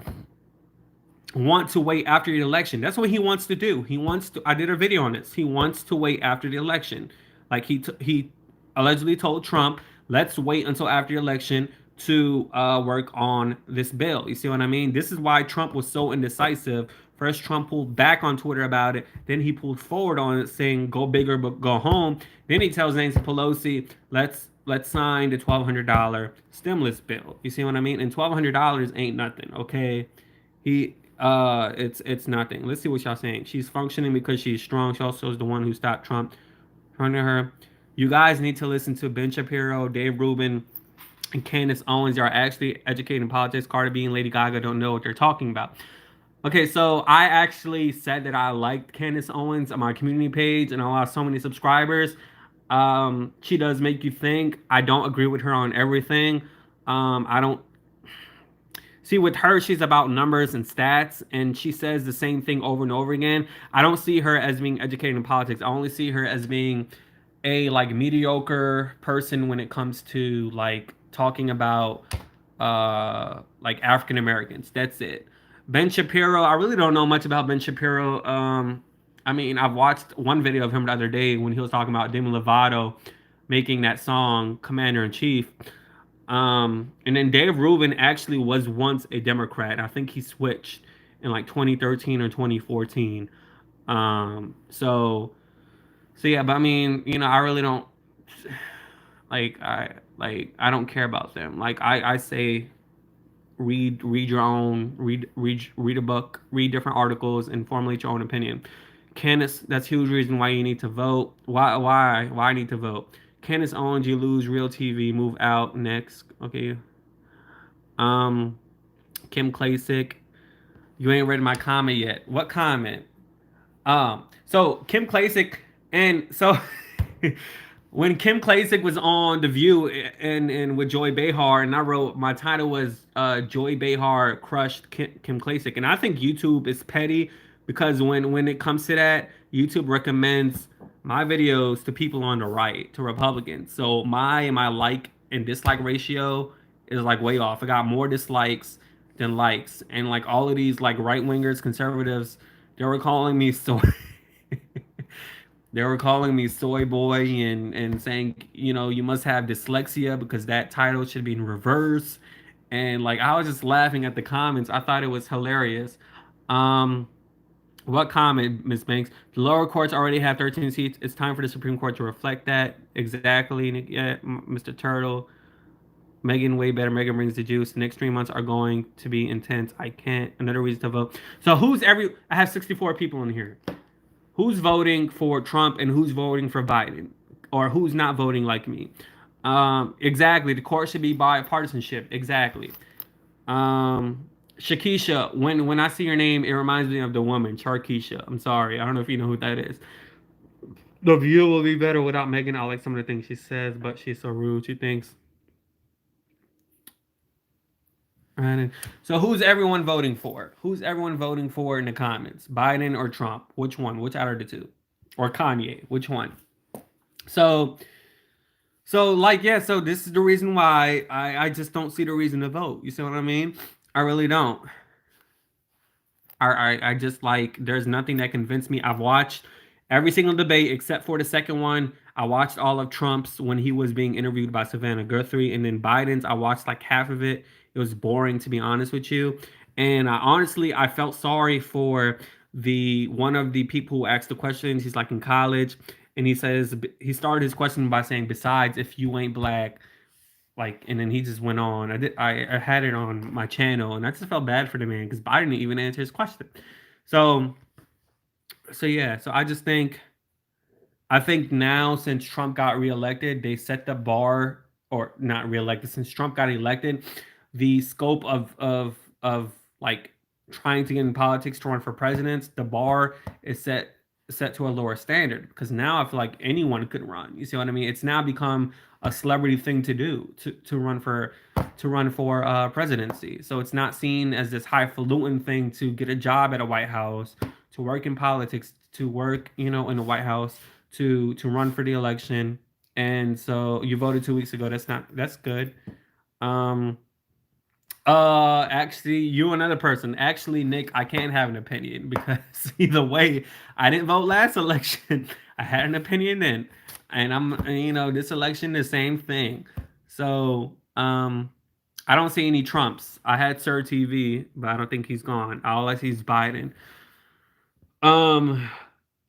want to wait after the election. That's what he wants to do. He wants to. I did a video on this. He wants to wait after the election. Like he allegedly told Trump, "Let's wait until after the election to work on this bill." You see what I mean? This is why Trump was so indecisive. First, Trump pulled back on Twitter about it. Then he pulled forward on it, saying "Go big or go home." Then he tells Nancy Pelosi, "Let's sign the $1,200 stimulus bill." You see what I mean? And $1,200 ain't nothing. Okay, it's nothing. Let's see what y'all saying. She's functioning because she's strong. She also is the one who stopped Trump. Under her, you guys need to listen to Ben Shapiro, Dave Rubin, and Candace Owens. Are actually educating politics. Cardi B and Lady Gaga don't know what they're talking about. Okay, so I actually said that I liked Candace Owens on my community page, and I lost so many subscribers. She does make you think. I don't agree with her on everything. I don't see, with her, she's about numbers and stats, and she says the same thing over and over again. I don't see her as being educated in politics. I only see her as being a like mediocre person when it comes to like talking about like African Americans. That's it. Ben Shapiro, I really don't know much about Ben Shapiro. I mean, I've watched one video of him the other day when he was talking about Demi Lovato making that song Commander in Chief. And then Dave Rubin actually was once a Democrat. I think he switched in like 2013 or 2014. So yeah, but I mean, I really don't I don't care about them. Like I say, read your own, read a book, read different articles, and formulate your own opinion. Candace, that's a huge reason why you need to vote. Why I need to vote? Candace Owens, you lose real TV, move out next. Okay. Um, Kim Klasick, you ain't read my comment yet. What comment? So Kim Klasick, and so when Kim Klasick was on The View and with Joy Behar, and I wrote my title was Joy Behar crushed Kim Klasick, and I think YouTube is petty because when it comes to that, YouTube recommends my videos to people on the right, to Republicans. So my like and dislike ratio is like way off. I got more dislikes than likes, and like all of these like right wingers, conservatives, they were calling me so. They were calling me soy boy and saying, you must have dyslexia because that title should be in reverse. And like I was just laughing at the comments. I thought it was hilarious. Um, what comment, Miss Banks? The lower courts already have 13 seats. It's time for the Supreme Court to reflect that. Exactly. Yeah, Mr. Turtle. Megan way better. Megan brings the juice. The next 3 months are going to be intense. I can't. Another reason to vote. So I have 64 people in here. Who's voting for Trump and who's voting for Biden, or who's not voting like me? Exactly. The court should be bipartisanship. Exactly. Shakisha, when I see your name, it reminds me of the woman Charkeisha. I'm sorry, I don't know if you know who that is. The View will be better without Megan. I like some of the things she says, but she's so rude. She thinks. Right. So who's everyone voting for? Who's everyone voting for in the comments? Biden or Trump? Which one? Which out of the two? Or Kanye? Which one? So like, yeah, so this is the reason why I just don't see the reason to vote. You see what I mean? I really don't. I just like, there's nothing that convinced me. I've watched every single debate except for the second one. I watched all of Trump's when he was being interviewed by Savannah Guthrie, and then Biden's I watched like half of it. It was boring, to be honest with you. And I felt sorry for the one of the people who asked the questions. He's like in college, and he started his question by saying, "Besides, if you ain't black." Like, and then he just went on. I had it on my channel, and I just felt bad for the man because Biden didn't even answer his question. So yeah. So I think now, since Trump got reelected, they set the bar, or not reelected, since Trump got elected, the scope of like trying to get in politics to run for presidents, the bar is set to a lower standard, because now I feel like anyone could run. You see what I mean? It's now become a celebrity thing to do, to run for presidency. So it's not seen as this highfalutin thing to get a job at a White House, to work in politics, to work in the White House, to run for the election. And so you voted 2 weeks ago. That's good. Um, actually, you another person. Actually, Nick, I can't have an opinion because either way, I didn't vote last election. I had an opinion then, and this election the same thing. So, I don't see any Trumps. I had Sir TV, but I don't think he's gone. All I see is Biden. Um,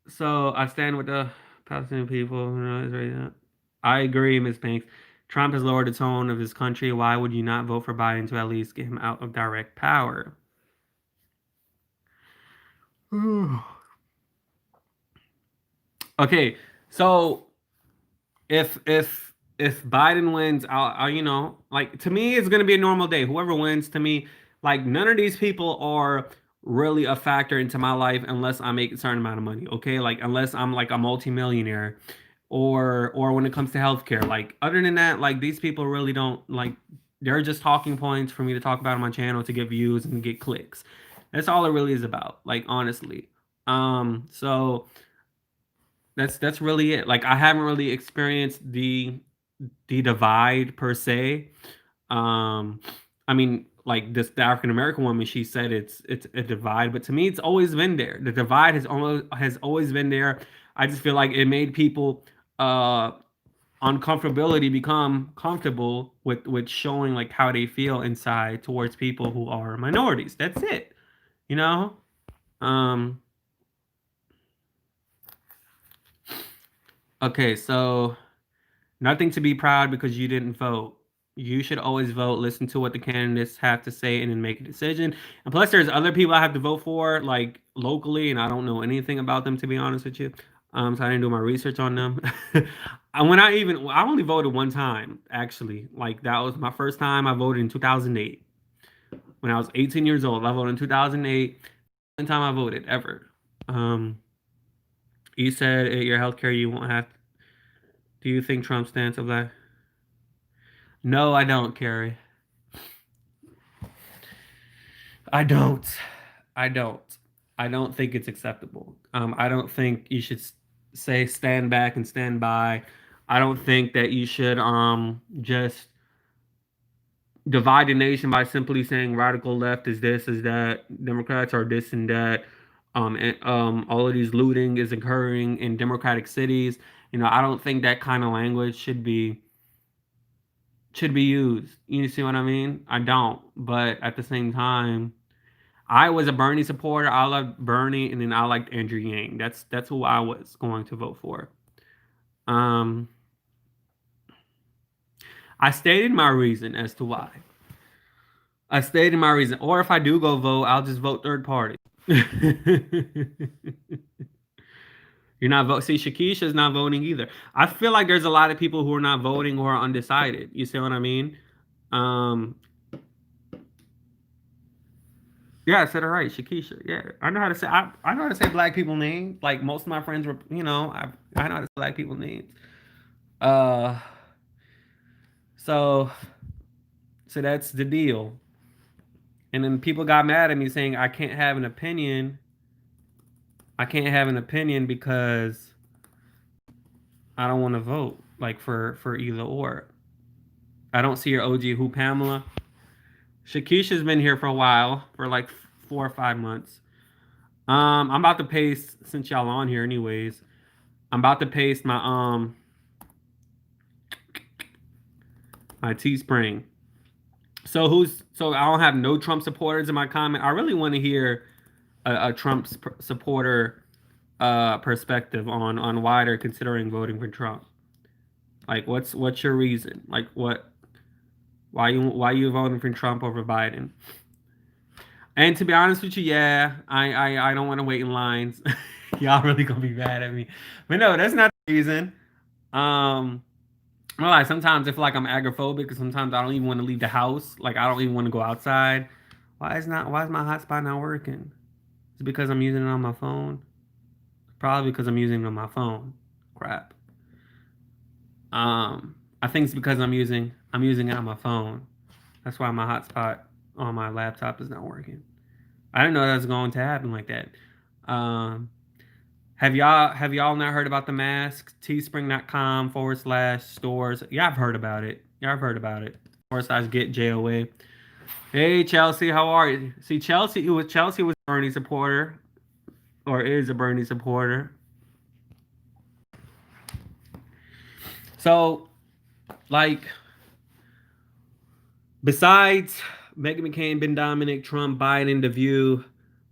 so I stand with the Palestinian people. I agree, Ms. Banks. Trump has lowered the tone of his country. Why would you not vote for Biden to at least get him out of direct power? Okay, so if Biden wins, like, to me, it's gonna be a normal day. Whoever wins, to me, like, none of these people are really a factor into my life unless I make a certain amount of money. Okay, like, unless I'm like a multimillionaire, or when it comes to healthcare. Like, other than that, like, these people really don't, like, they're just talking points for me to talk about on my channel to get views and get clicks. That's all it really is about, like, honestly. So that's really it. Like, I haven't really experienced the divide per se. Um, I mean, like this the African American woman, she said it's a divide, but to me it's always been there. The divide has always been there. I just feel like it made people uh uncomfortability become comfortable with showing like how they feel inside towards people who are minorities. That's it. You know? Um okay, so nothing to be proud because you didn't vote. You should always vote, listen to what the candidates have to say, and then make a decision. And plus, there's other people I have to vote for, like locally, and I don't know anything about them to be honest with you. So I didn't do my research on them. I only voted one time actually. Like that was my first time. I voted in 2008 when I was 18 years old. I voted in 2008. One time I voted ever. Um, you said at your healthcare you won't have. Do you think Trump stands up that? No, I don't, Carrie. I don't. I don't. I don't think it's acceptable. I don't think you should say stand back and stand by. I don't think that you should just divide the nation by simply saying radical left is this, is that, Democrats are this and that. All of these looting is occurring in democratic cities. I don't think that kind of language should be used. You see what I mean? I don't. But at the same time, I was a Bernie supporter. I loved Bernie, and then I liked Andrew Yang. That's who I was going to vote for. Um, I stated my reason as to why. I stated my reason. Or if I do go vote, I'll just vote third party. You're not voting. See, Shakisha's not voting either. I feel like there's a lot of people who are not voting who are undecided. You see what I mean? Um, yeah, I said it right, Shakisha. Yeah, I know how to say. I know how to say black people names. Like most of my friends were, I know how to say black people names. Uh, so so that's the deal. And then people got mad at me saying I can't have an opinion. I can't have an opinion because I don't want to vote like for either or. I don't see your OG who Pamela. Shakisha's been here for a while, for like 4 or 5 months. I'm about to paste since y'all on here anyways. I'm about to paste my Teespring. So I don't have no Trump supporters in my comment. I really want to hear a Trump supporter perspective on why they're considering voting for Trump. Like what's your reason? Like why you voting for Trump over Biden? And to be honest with you, yeah, I don't want to wait in lines. Y'all really gonna be mad at me. But no, that's not the reason. Um well, like sometimes I feel like I'm agoraphobic, because sometimes I don't even want to leave the house. Like I don't even want to go outside. Why is my hotspot not working? Is it because I'm using it on my phone? Probably because I'm using it on my phone. Crap. I think it's because I'm using it on my phone. That's why my hotspot on my laptop is not working. I didn't know that was going to happen like that. Um, have y'all not heard about the mask? Teespring.com/stores. Yeah, I've heard about it. Yeah, I've heard about it. /get JOA. Hey Chelsea, how are you? See, Chelsea was a Bernie supporter, or is a Bernie supporter. So, like, besides Meghan McCain, Ben Dominic, Trump, Biden, The View,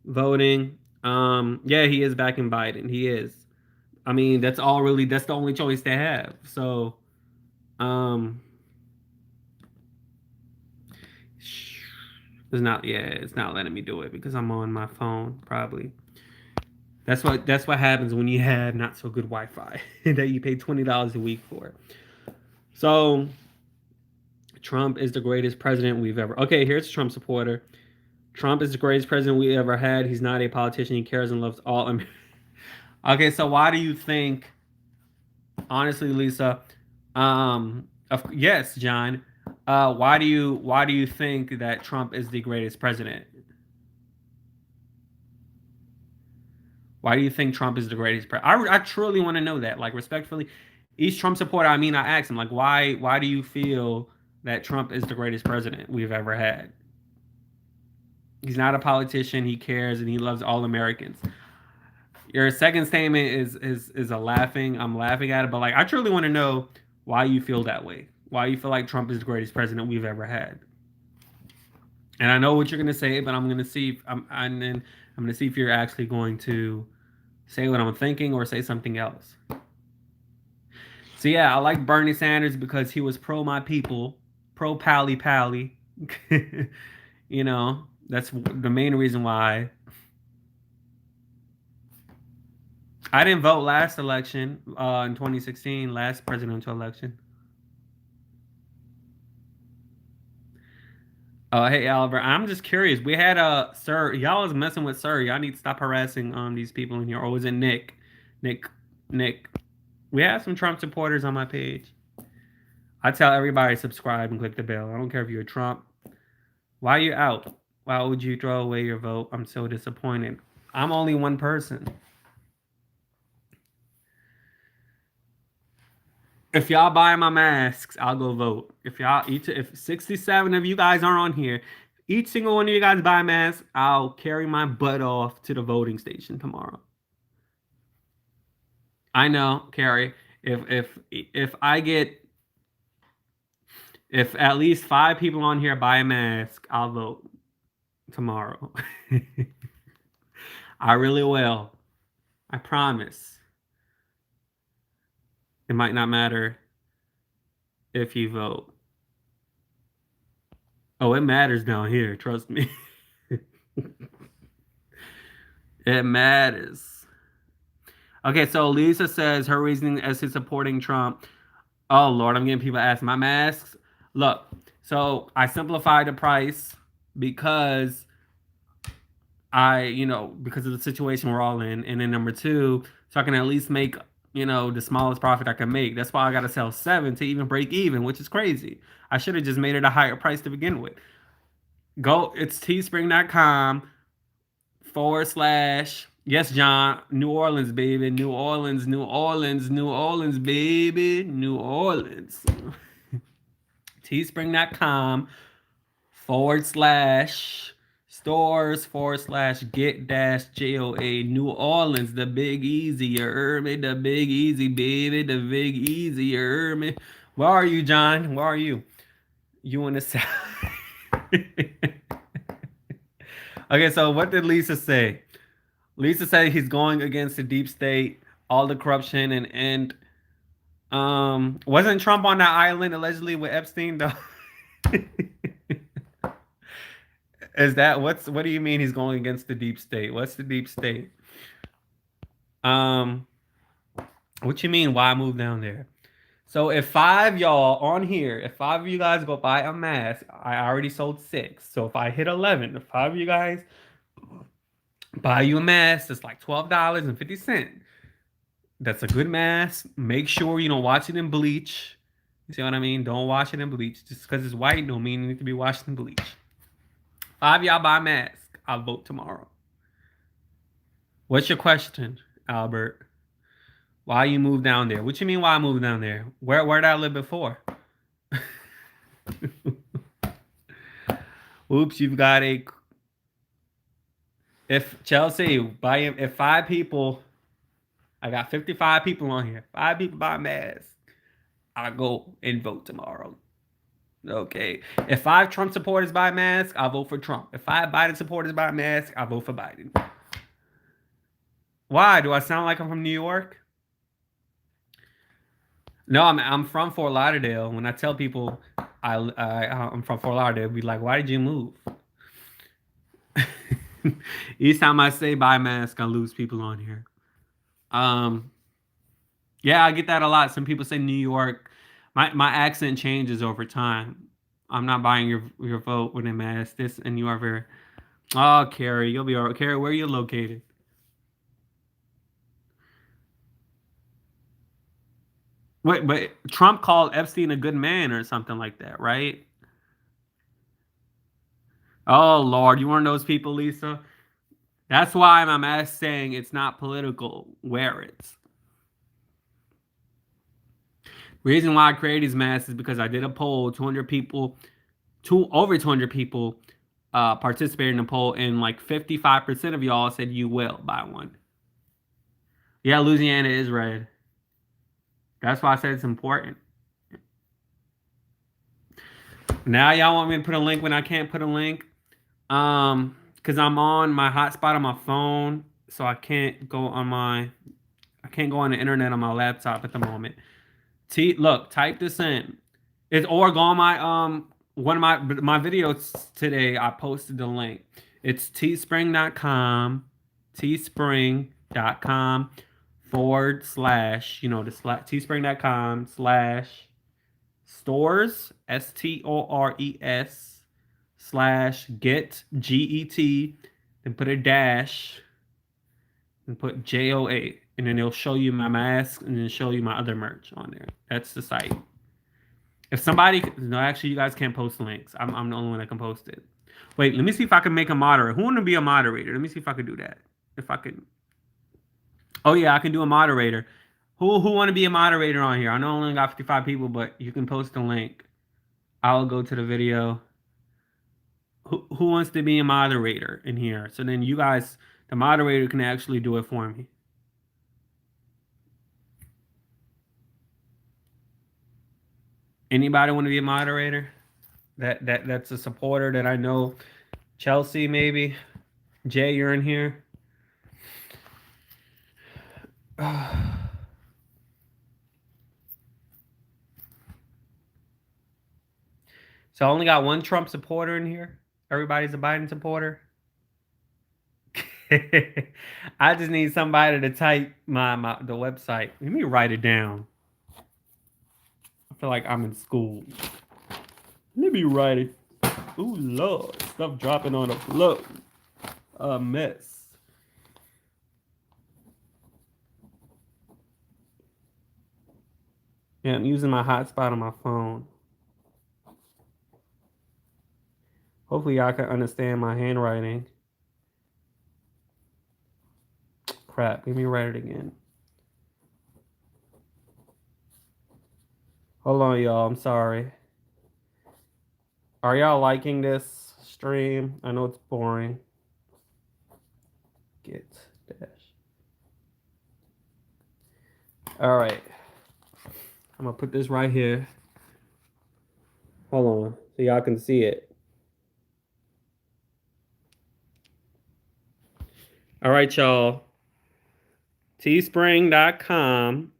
voting, yeah, he is backing Biden. He is. I mean, that's the only choice they have. So, um, it's not letting me do it because I'm on my phone, probably. That's what happens when you have not so good Wi-Fi that you pay $20 a week for. So, Trump is the greatest president we've ever. Okay, here's a Trump supporter. Trump is the greatest president we ever had. He's not a politician. He cares and loves all Americans. Okay, so why do you think, honestly, Lisa? Yes, John. Why do you think that Trump is the greatest president? Why do you think Trump is the greatest president? I truly want to know that. Like respectfully, each Trump supporter. I asked him like, why do you feel that Trump is the greatest president we've ever had? He's not a politician. He cares and he loves all Americans. Your second statement is a laughing. I'm laughing at it, but like I truly want to know why you feel that way. Why you feel like Trump is the greatest president we've ever had. And I know what you're gonna say, but I'm gonna see if I'm gonna see if you're actually going to say what I'm thinking or say something else. So yeah, I like Bernie Sanders because he was pro my people, pro pally pally. You know, that's the main reason why. I didn't vote last election in 2016, last presidential election. Hey Albert, I'm just curious. We had sir, y'all was messing with sir. Y'all need to stop harassing these people in here. Or was it Nick? Nick, Nick. We have some Trump supporters on my page. I tell everybody subscribe and click the bell. I don't care if you're a Trump. Why are you out? Why would you throw away your vote? I'm so disappointed. I'm only one person. If y'all buy my masks, I'll go vote. If 67 of you guys are on here, each single one of you guys buy masks, I'll carry my butt off to the voting station tomorrow. I know, Carrie. If I get if at least 5 people on here buy a mask, I'll vote tomorrow. I really will. I promise. It might not matter if you vote. Oh, it matters down here. Trust me. It matters. Okay, so Lisa says her reasoning as to supporting Trump. Oh Lord, I'm getting people asking my masks. Look, so I simplified the price because because of the situation we're all in, and then number two, so I can at least make the smallest profit I can make. That's why I got to sell 7 to even break even, which is crazy. I should have just made it a higher price to begin with. It's teespring.com / yes, John, New Orleans, baby, New Orleans, New Orleans, New Orleans, baby, New Orleans. teespring.com / stores / get -JOA New Orleans, the Big Easy, you heard me, the Big Easy, baby, the Big Easy, you heard me. Where are you, John? Where are you? You in the south? Okay, so what did Lisa say? Lisa said he's going against the deep state, all the corruption, and wasn't Trump on that island allegedly with Epstein though? Is that what do you mean he's going against the deep state? What's the deep state? What you mean why move down there? So if 5 y'all on here, if 5 of you guys go buy a mask, I already sold 6. So if I hit 11, if 5 of you guys buy you a mask, it's like $12.50. That's a good mask. Make sure you don't wash it in bleach. You see what I mean? Don't wash it in bleach. Just because it's white don't mean it needs to be washed in bleach. 5 y'all buy a mask. I'll vote tomorrow. What's your question, Albert? Why you moved down there? What you mean why I moved down there? Where did I live before? Oops, you've got a... If Chelsea, if 5 people... I got 55 people on here. 5 people buy a mask. I'll go and vote tomorrow. Okay. If 5 Trump supporters buy a mask, I'll vote for Trump. If 5 Biden supporters buy a mask, I'll vote for Biden. Why? Do I sound like I'm from New York? No, I'm from Fort Lauderdale. When I tell people I'm from Fort Lauderdale, they'll be like, "Why did you move?" Each time I say buy a mask, I lose people on here. Yeah, I get that a lot. Some people say New York. My accent changes over time. I'm not buying your vote with a mask. This and you are very... Oh, Carrie, you'll be all right. Carrie, where are you located? Wait, but Trump called Epstein a good man or something like that, right? Oh Lord, you one of those people, Lisa? That's why I'm saying it's not political. Wear it. Reason why I created these masks is because I did a poll, 200 people, over 200 people participated in the poll, and like 55% of y'all said you will buy one. Yeah, Louisiana is red. That's why I said it's important. Now y'all want me to put a link when I can't put a link? Because I'm on my hotspot on my phone, so I can't go on the internet on my laptop at the moment. Look, type this in. It's or go on my one of my videos today. I posted the link. It's teespring.com forward slash, the teespring.com/stores STORES/get GET, then put a dash and put JOA, and then it'll show you my mask and then show you my other merch on there. That's the site. If somebody, no, actually, you guys can't post links. I'm the only one that can post it. Wait, let me see if I can make a moderator. Who want to be a moderator? Let me see if I can do that. If I can. Oh yeah, I can do a moderator. Who want to be a moderator on here? I know I only got 55 people, but you can post a link. I'll go to the video. Who wants to be a moderator in here? So then you guys, the moderator, can actually do it for me. Anybody want to be a moderator? That's a supporter that I know. Chelsea, maybe. Jay, you're in here. So I only got one Trump supporter in here. Everybody's a Biden supporter. I just need somebody to type the website. Let me write it down. I feel like I'm in school. Let me write it. Ooh, Lord. Stuff dropping on the floor. A mess. Yeah, I'm using my hotspot on my phone. Hopefully y'all can understand my handwriting. Crap, let me write it again. Hold on, y'all. I'm sorry. Are y'all liking this stream? I know it's boring. Get dash. All right. I'm going to put this right here. Hold on so y'all can see it. All right, y'all. Teespring.com.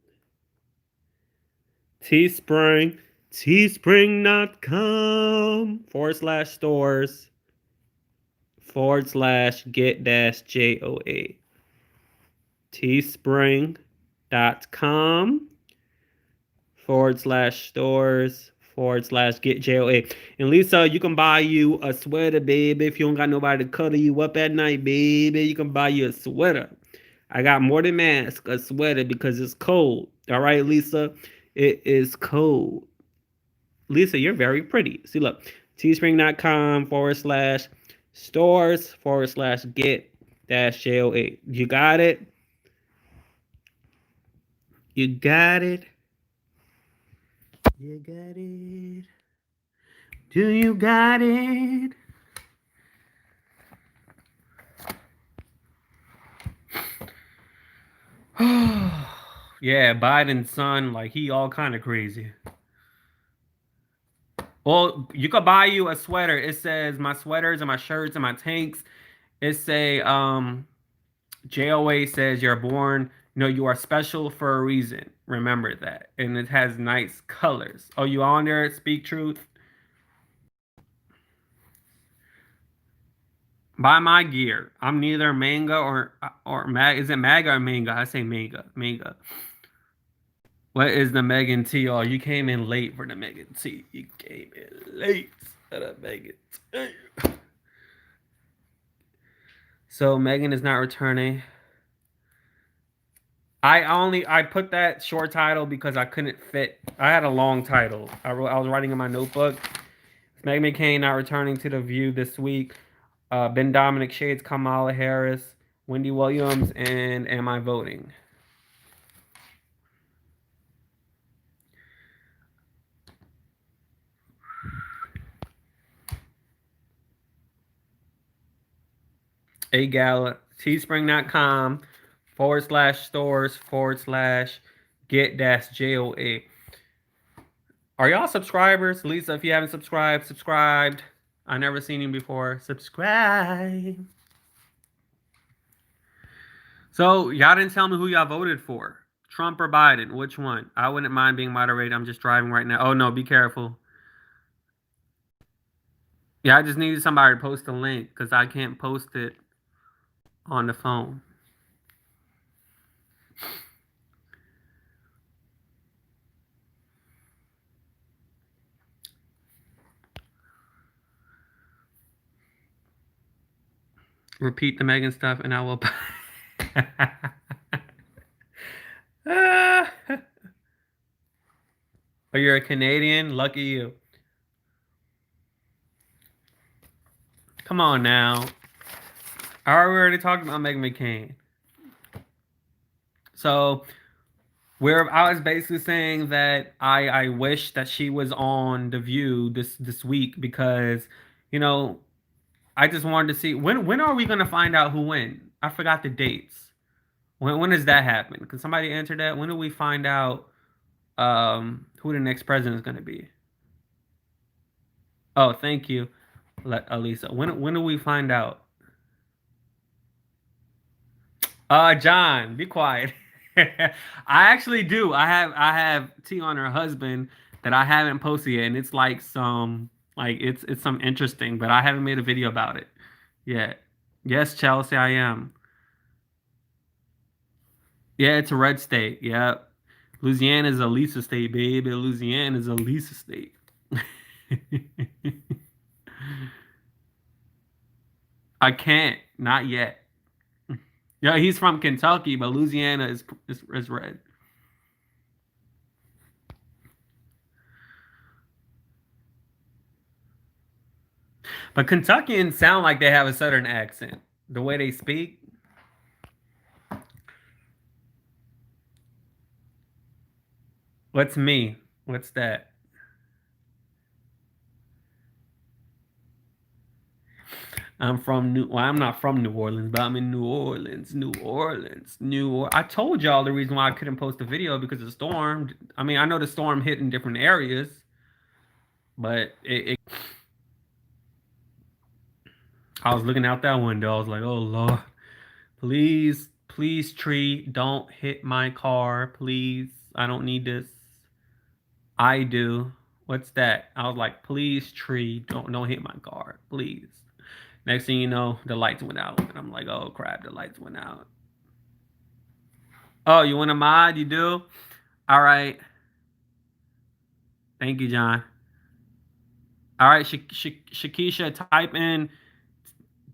Teespring.com/stores/get-JOA. Teespring.com/stores/get-JOA. And Lisa, you can buy you a sweater, baby. If you don't got nobody to cuddle you up at night, baby, you can buy you a sweater. I got more than mask, a sweater, because it's cold. All right, Lisa? It is cold. Lisa, you're very pretty. See, look. Teespring.com/stores/get-JOA. You got it? You got it? You got it? Do you got it? Yeah, Biden's son, like, he all kind of crazy. Well, you could buy you a sweater. It says my sweaters and my shirts and my tanks. It say JOA says you're born. No, you are special for a reason. Remember that. And it has nice colors. Oh, you on there? Speak truth. Buy my gear. I'm neither manga or mag. Is it maga or manga? I say manga. Manga. What is the Meghan T? Oh, you came in late for the Meghan T. You came in late for the Meghan T. So Meghan is not returning. I put that short title because I couldn't fit. I had a long title. I was writing in my notebook. Meghan McCain not returning to the View this week. Ben Dominic shades Kamala Harris, Wendy Williams, and am I voting? A Gala. Teespring.com/stores/get-JOA. Are y'all subscribers? Lisa, if you haven't subscribed, subscribed. I never seen you before. Subscribe. So y'all didn't tell me who y'all voted for. Trump or Biden? Which one? I wouldn't mind being moderated. I'm just driving right now. Oh no, be careful. Yeah, I just needed somebody to post a link because I can't post it on the phone. Repeat the Megan stuff and I will. Oh, you're a Canadian? Lucky you. Come on now. We already talked about Meghan McCain. So where I was basically saying that I wish that she was on The View this week because, you know, I just wanted to see when are we gonna find out who win? I forgot the dates. When does that happen? Can somebody answer that? When do we find out who the next president is gonna be? Oh, thank you, Elisa. When do we find out? John, be quiet. I actually do. I have tea on her husband that I haven't posted yet, and it's like it's some interesting, but I haven't made a video about it yet. Yes, Chelsea, I am. Yeah, it's a red state. Yeah. Louisiana is a Lisa state, baby. Louisiana is a Lisa state. I can't. Not yet. Yeah, he's from Kentucky, but Louisiana is red. But Kentuckians sound like they have a southern accent. The way they speak. What's me? What's that? I'm not from New Orleans, but I'm in New Orleans, New Orleans, I told y'all the reason why I couldn't post a video because of the storm. I mean, I know the storm hit in different areas, but I was looking out that window. I was like, oh Lord, please, please, tree, don't hit my car, please. I don't need this. I do. What's that? I was like, please, tree, don't hit my car, please. Next thing you know, the lights went out. And I'm like, oh crap, the lights went out. Oh, you want a mod? You do? All right. Thank you, John. All right, Shakisha, type in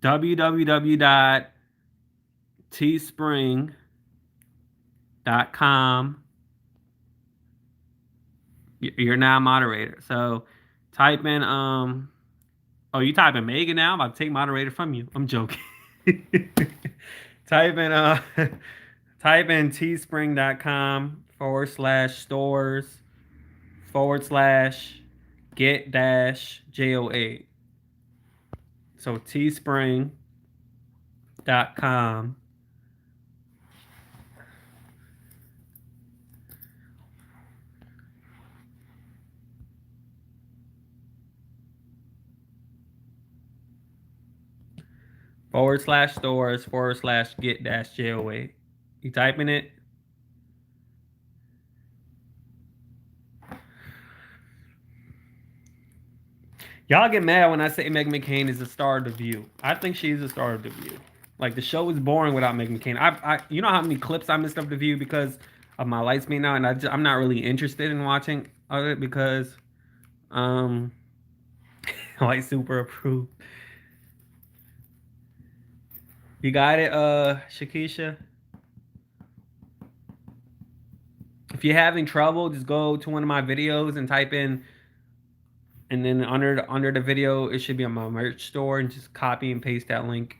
www.teespring.com. You're now a moderator. So type in oh, you type in Megan now? I'm about to take moderator from you. I'm joking. type in type in teespring.com/stores/get-JOA. So teespring.com /stores/get-JOA. You typing it? Y'all get mad when I say Meghan McCain is a star of The View. I think she's a star of The View. Like the show is boring without Meghan McCain. You know how many clips I missed of The View because of my lights being out, and I'm not really interested in watching it because like super approved. You got it, Shakisha? If you're having trouble, just go to one of my videos and type in, and then under the video, it should be on my merch store, and just copy and paste that link.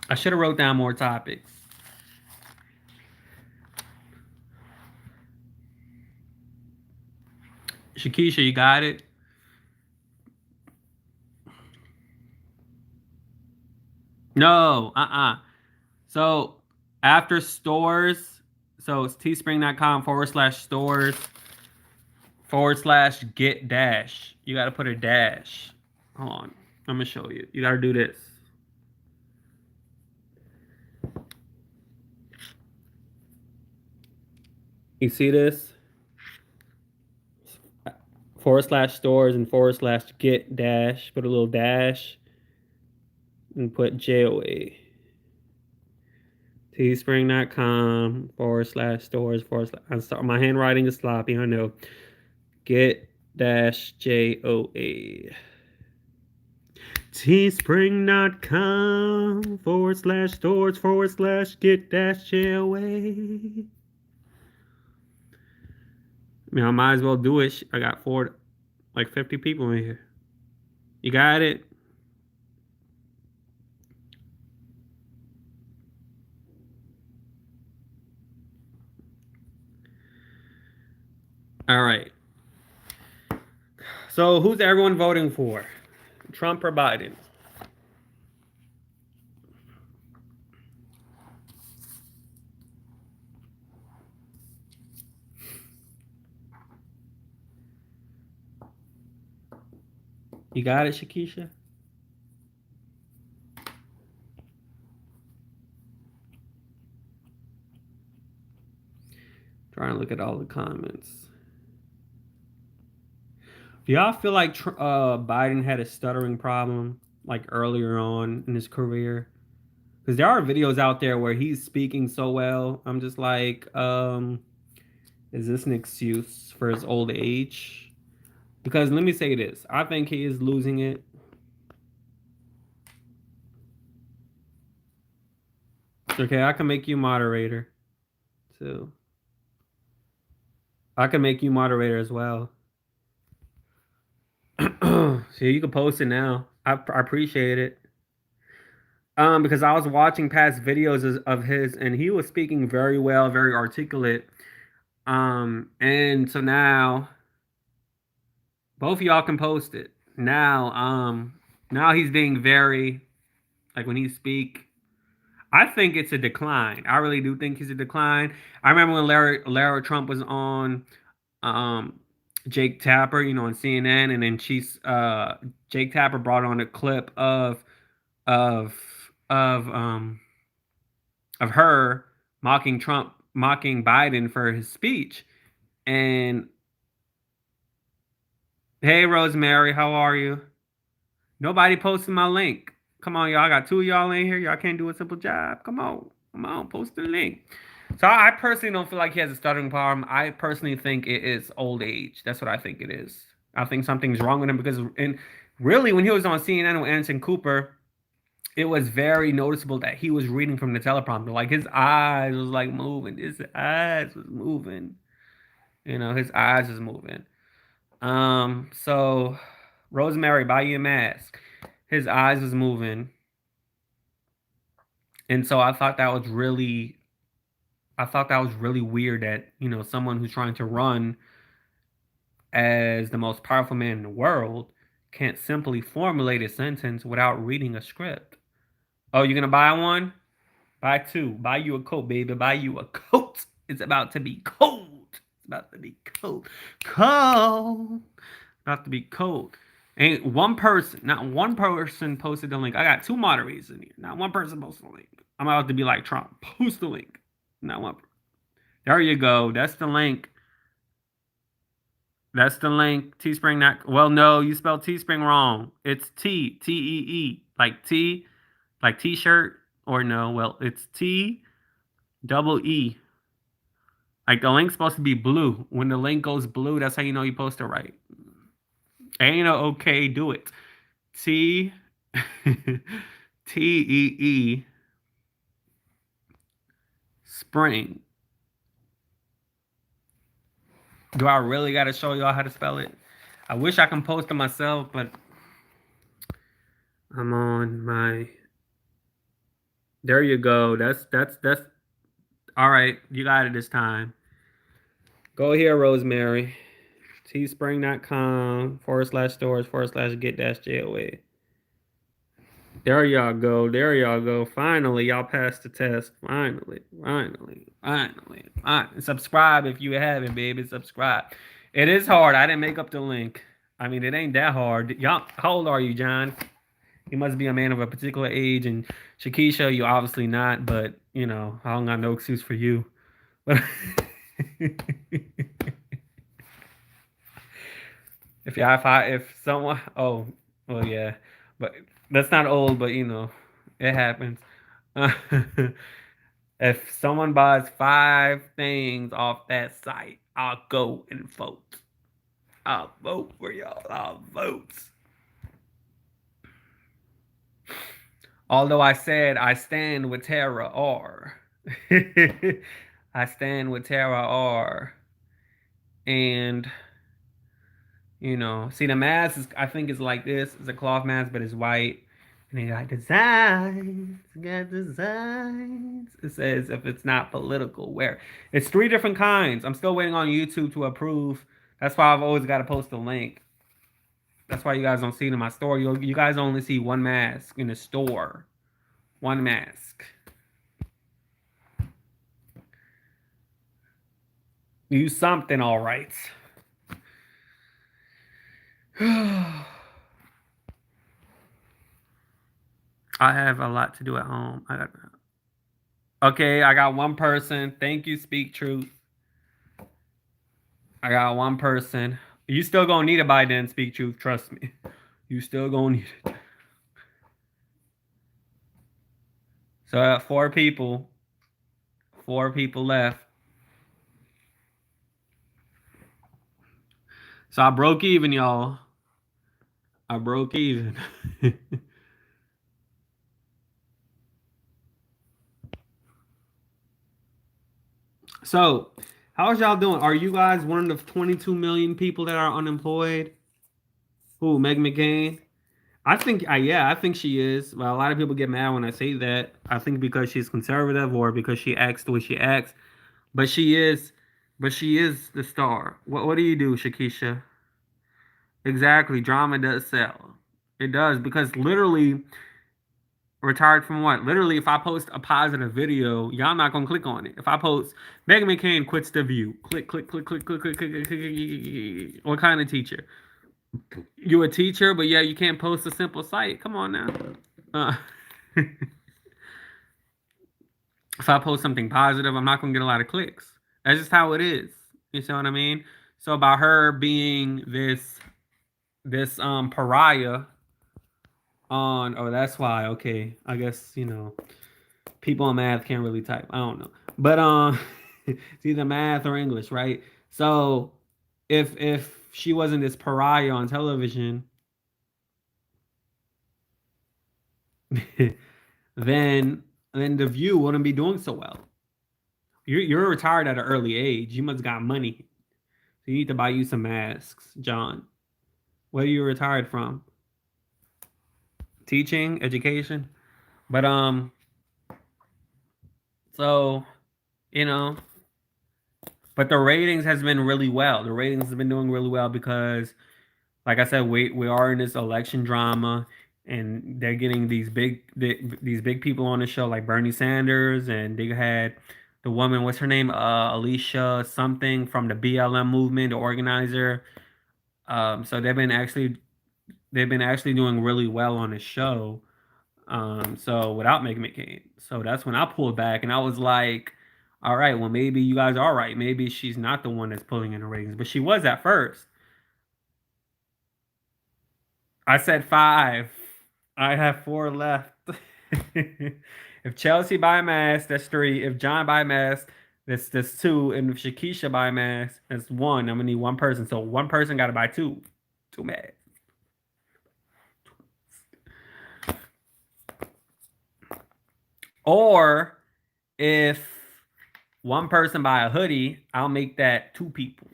I should have wrote down more topics. Shakisha, you got it? No, So after stores, so it's teespring.com/stores/get dash. You got to put a dash. Hold on. I'm going to show you. You got to do this. You see this? /stores and /get dash. Put a little dash and put JOA. Teespring.com /stores/ my handwriting is sloppy, I know. Get dash JOA. Teespring.com /stores/get dash JOA. I mean, I might as well do it. I got 50 people in here. You got it? All right. So who's everyone voting for? Trump or Biden? You got it, Shakisha? Trying to look at all the comments. Do y'all feel like Biden had a stuttering problem like earlier on in his career? Because there are videos out there where he's speaking so well. I'm just like, is this an excuse for his old age? Because let me say this. I think he is losing it. Okay, I can make you moderator too. I can make you moderator as well. So you can post it now. I appreciate it. Because I was watching past videos of his, and he was speaking very well, very articulate. And so now both of y'all can post it. Now he's being very, like, when he speak, I think it's a decline. I really do think he's a decline. I remember when Lara Trump was on Jake Tapper, on CNN, and then Jake Tapper brought on a clip of of um of her mocking Biden for his speech. And hey, Rosemary, how are you? Nobody posted my link. Come on, y'all. I got two of y'all in here. Y'all can't do a simple job. Come on, post the link. So I personally don't feel like he has a stuttering problem. I personally think it is old age. That's what I think it is. I think something's wrong with him because, and really, when he was on CNN with Anderson Cooper, it was very noticeable that he was reading from the teleprompter. Like his eyes was like moving. His eyes was moving. His eyes was moving. So Rosemary, buy you a mask. His eyes was moving. And so I thought that was really weird that, someone who's trying to run as the most powerful man in the world can't simply formulate a sentence without reading a script. Oh, you're gonna buy one? Buy two. Buy you a coat, baby. Buy you a coat. It's about to be cold. It's about to be cold. Cold. About to be cold. Ain't not one person posted the link. I got two moderators in here. Not one person posted the link. I'm about to be like Trump. Post the link. Not one. There you go. That's the link. That's the link. Teespring. Well, no, you spelled Teespring wrong. It's T-E-E. Like T, like T-shirt. Or no, well, it's T-double-E. Like the link's supposed to be blue. When the link goes blue, that's how you know you post it right. Ain't no okay, do it. T T-E-E spring. Do I really gotta show y'all how to spell it? I wish I can post it myself, but I'm on my. There you go. That's all right. You got it this time. Go here, Rosemary. Teespring.com /stores/get-JOA. There y'all go. There y'all go. Finally, y'all passed the test. Finally, finally, finally. Subscribe if you haven't, baby. Subscribe. It is hard. I didn't make up the link. I mean, it ain't that hard. Y'all, how old are you, John? You must be a man of a particular age. And Shakisha, you obviously not. But you know, I don't got no excuse for you. But if someone, oh, well, yeah, but that's not old. But you know, it happens. If someone buys 5 things off that site, I'll go and vote. I'll vote for y'all. I'll vote. Although I said I stand with Tara R. I stand with Tara R. And you know, see the mask is I think it's like this. It's a cloth mask, but it's white. And they got designs, got designs. It says if it's not political, where it's 3 different kinds. I'm still waiting on YouTube to approve. That's why I've always got to post a link. That's why you guys don't see it in my store. You guys only see one mask in the store. One mask. Use something, all right. I have a lot to do at home. Okay, I got one person. Thank you, Speak Truth. I got one person. You still gonna need it by then, Speak Truth. Trust me. You still gonna need it. So I got 4 people. 4 people left. So I broke even, y'all. I broke even. So, how's y'all doing? Are you guys one of the 22 million people that are unemployed? Who, Meghan McCain? I think, yeah, I think she is. Well, a lot of people get mad when I say that. I think because she's conservative or because she acts the way she acts. But she is, but she is the star. What do you do, Shakisha? Exactly, drama does sell. It does because literally, retired from what? Literally, if I post a positive video, y'all not gonna click on it. If I post Meghan McCain quits the View, click, click, click, click, click, click, click, click, click. What kind of teacher? You a teacher, but yeah, you can't post a simple site. Come on now. Uh, if I post something positive, I'm not gonna get a lot of clicks. That's just how it is. You see what I mean? So by her being this pariah on, oh, that's why. Okay, I guess you know people in math can't really type. I don't know, but it's either math or English, right? So if she wasn't this pariah on television, then the View wouldn't be doing so well. You're retired at an early age. You must got money. So you need to buy you some masks, John. Where are you retired from? Teaching, education. But so you know, but the ratings has been really well. The ratings have been doing really well because, like I said, we are in this election drama, and they're getting these big people on the show like Bernie Sanders, and they had the woman, what's her name, Alicia something from the BLM movement, the organizer. So they've been actually doing really well on the show. So without Meghan McCain. So that's when I pulled back and I was like, all right, well, maybe you guys are right. Maybe she's not the one that's pulling in the ratings, but she was at first. I said 5. I have 4 left. If Chelsea buy a mask, that's 3. If John buy a mask, that's 2. And if Shakisha buy a mask, that's 1. I'm gonna need one person. So one person gotta buy 2. 2 masks. Or if one person buy a hoodie, I'll make that 2 people.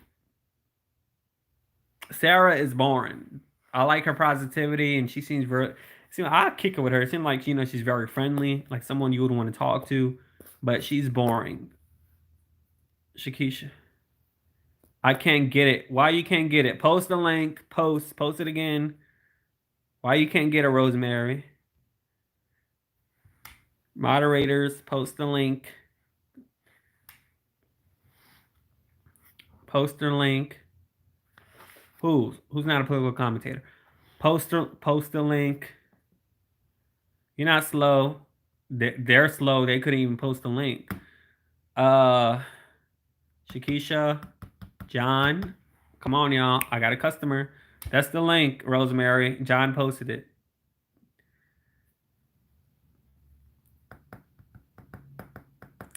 Sarah is boring. I like her positivity, and she seems very. I kick it with her. It seems like she's very friendly, like someone you would want to talk to, but she's boring. Shakisha, I can't get it. Why you can't get it? Post the link. Post it again. Why you can't get a Rosemary? Moderators, post the link. Post the link. Who's not a political commentator? Post the link. You're not slow. They're slow. They couldn't even post the link. Shakisha, John, come on, y'all. I got a customer. That's the link, Rosemary. John posted it.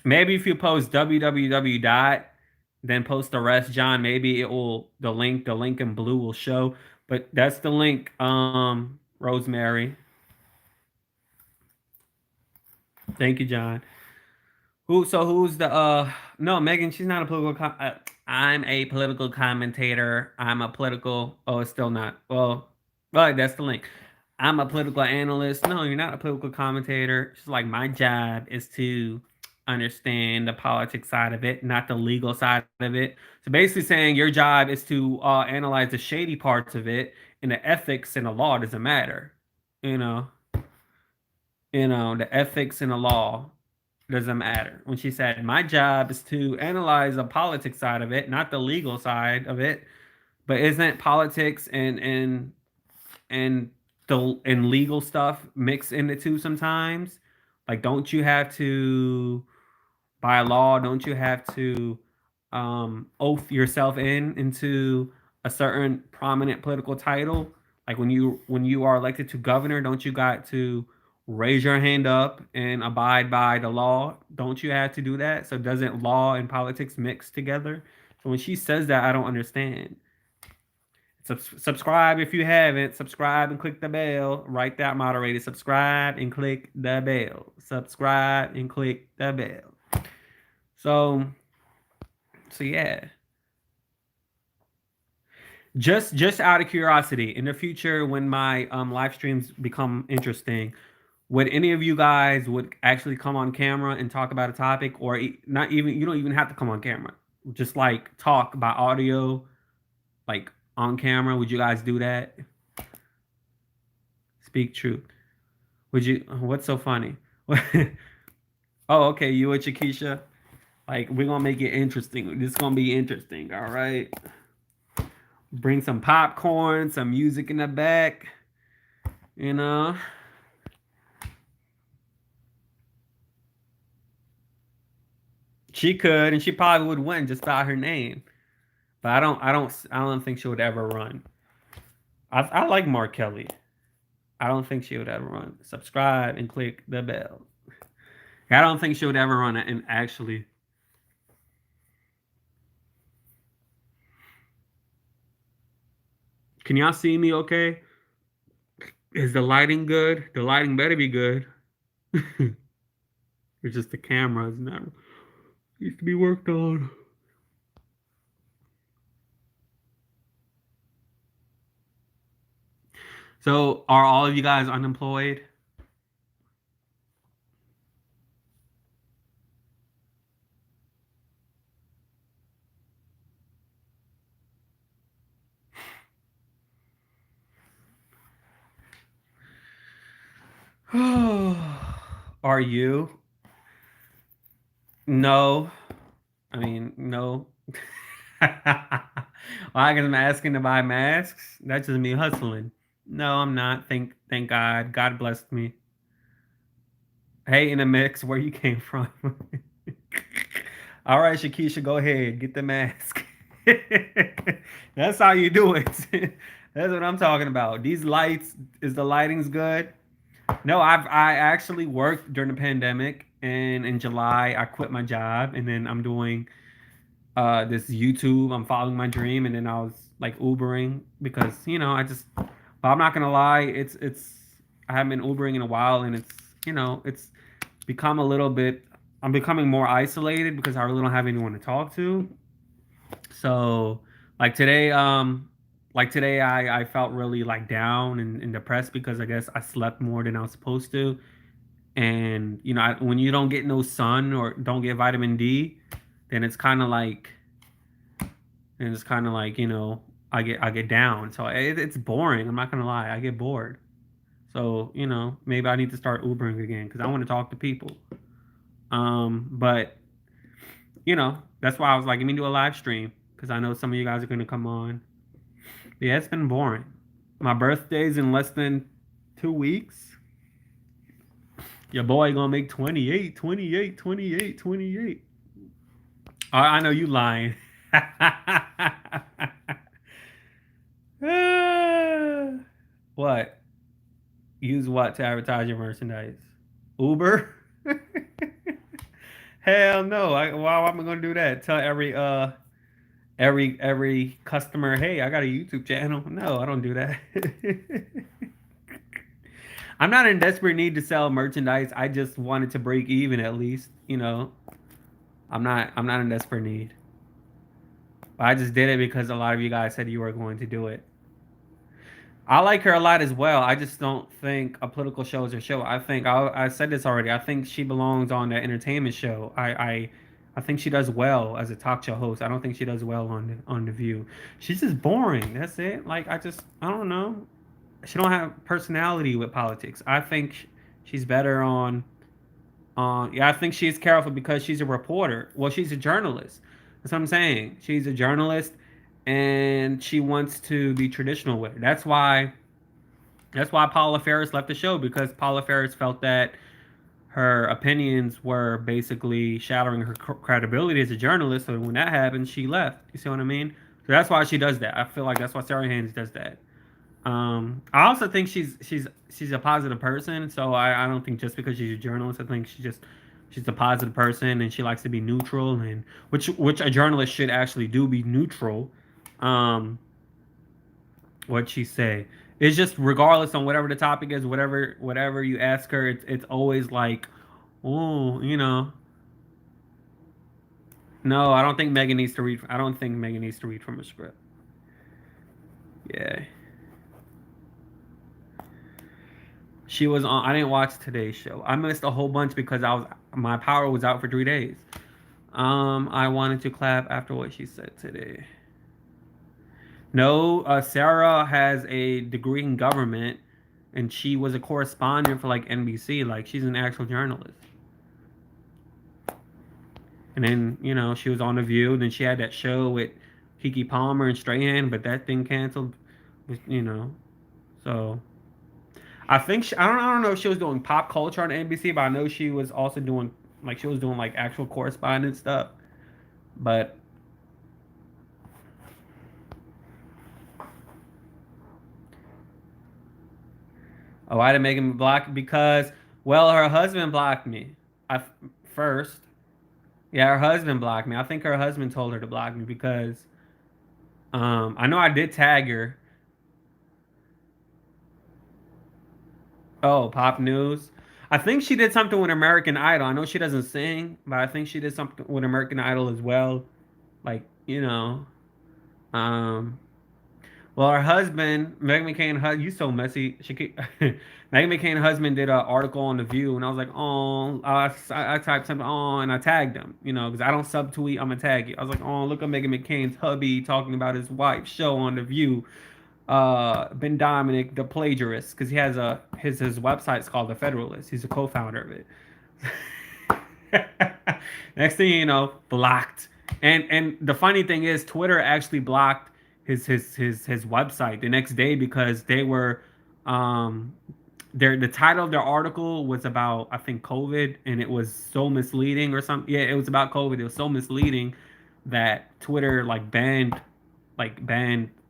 Maybe if you post www dot, then post the rest, John, maybe it will the link in blue will show. But that's the link, Rosemary. Thank you, John. Who's the no, Meghan, she's not a political I'm a political commentator. I'm a political it's still not. Well, that's the link. I'm a political analyst. No, you're not a political commentator. It's like my job is to understand the politics side of it, not the legal side of it. So basically saying your job is to analyze the shady parts of it, and the ethics and the law doesn't matter. You know, the ethics and the law doesn't matter. When she said, my job is to analyze the politics side of it, not the legal side of it. But isn't politics and legal stuff mixed in the two sometimes? Like, don't you have to, by law, don't you have to oath yourself into a certain prominent political title? Like when you are elected to governor, don't you got to raise your hand up and abide by the law? Don't you have to do that? So doesn't law and politics mix together? So when she says that, I don't understand. Subscribe if you haven't. Subscribe and click the bell. Write that, moderator. Subscribe and click the bell. Subscribe and click the bell. So yeah. Just out of curiosity, in the future when my live streams become interesting, would any of you guys would actually come on camera and talk about a topic, or not even, you don't even have to come on camera. Just like talk by audio, like on camera. Would you guys do that? Speak truth. Would you? What's so funny? Oh, okay. You and Chakisha. Like, we're gonna make it interesting. This is gonna be interesting. All right. Bring some popcorn, some music in the back. You know. She could, and she probably would win just by her name. But I don't think she would ever run. I like Mark Kelly. I don't think she would ever run. Subscribe and click the bell. I don't think she would ever run it. And actually, can y'all see me okay? Is the lighting good? The lighting better be good. It's just the camera is not needs to be worked on. So are all of you guys unemployed? Are you? No. I mean, no. Why? Because I'm asking to buy masks? That's just me hustling. No, I'm not. Thank God. God blessed me. Hey, in the mix, where you came from? All right, Shakisha, go ahead. Get the mask. That's how you do it. That's what I'm talking about. These lights, is the lighting's good? No, I actually worked during the pandemic, and in July I quit my job, and then I'm doing this YouTube. I'm following my dream, and then I was like Ubering because but I'm not gonna lie, it's I haven't been Ubering in a while, and it's become a little bit. I'm becoming more isolated because I really don't have anyone to talk to. So like today, I felt really like down and depressed because I guess I slept more than I was supposed to. And when you don't get no sun or don't get vitamin D, then it's kind of like I get down. So it's boring. I'm not gonna lie, I get bored. So, maybe I need to start Ubering again because I want to talk to people. But that's why I was like, let me do a live stream because I know some of you guys are gonna come on. But yeah, it's been boring. My birthday's in less than 2 weeks. Your boy gonna make 28, 28, 28, 28. I know you lying. What? Use what to advertise your merchandise? Uber? Hell no. Why am I gonna do that? Tell every customer, hey, I got a YouTube channel. No, I don't do that. I'm not in desperate need to sell merchandise. I just wanted to break even at least. I'm not in desperate need. But I just did it because a lot of you guys said you were going to do it. I like her a lot as well. I just don't think a political show is her show. I said this already. I think she belongs on the entertainment show. I think she does well as a talk show host. I don't think she does well on the View. She's just boring. That's it. Like I don't know. She don't have personality with politics. I think she's better on. Yeah, I think she's careful because she's a reporter. Well, she's a journalist. That's what I'm saying. She's a journalist, and she wants to be traditional with it. That's why Paula Ferris left the show because Paula Ferris felt that her opinions were basically shattering her credibility as a journalist. So when that happened, she left. You see what I mean? So that's why she does that. I feel like that's why Sarah Haynes does that. I also think she's a positive person. So I don't think just because she's a journalist, I think she's a positive person and she likes to be neutral, and which a journalist should actually do, be neutral. Um, what'd she say? It's just regardless on whatever the topic is, whatever you ask her, it's always like, oh, no, I don't think Megan needs to read. I don't think Megan needs to read from a script. Yeah. She was on. I didn't watch today's show. I missed a whole bunch because my power was out for 3 days. I wanted to clap after what she said today. No, Sarah has a degree in government, and she was a correspondent for like NBC. Like she's an actual journalist. And then she was on The View. Then she had that show with Kiki Palmer and Strahan, but that thing canceled. So I don't know if she was doing pop culture on NBC, but I know she was also doing like actual correspondent stuff. But why did Megan block? Because well, her husband blocked me. I first, yeah, her husband blocked me. I think her husband told her to block me because I know I did tag her. Oh, pop news. I think she did something with American Idol. I know she doesn't sing, but I think she did something with American Idol as well. Like, Um, well, her husband, Meghan McCain, you so messy. Meghan McCain husband did an article on The View, and I was like, oh, I typed something on, and I tagged him, because I don't subtweet, I'm gonna tag you. I was like, oh, look at Meghan McCain's hubby talking about his wife's show on The View. Ben Dominic, the plagiarist, because he has his website's called The Federalist. He's a co-founder of it. Next thing you know, blocked. And the funny thing is, Twitter actually blocked his website the next day because they were the title of their article was about, I think, COVID, and it was so misleading or something. Yeah, it was about COVID. It was so misleading that Twitter banned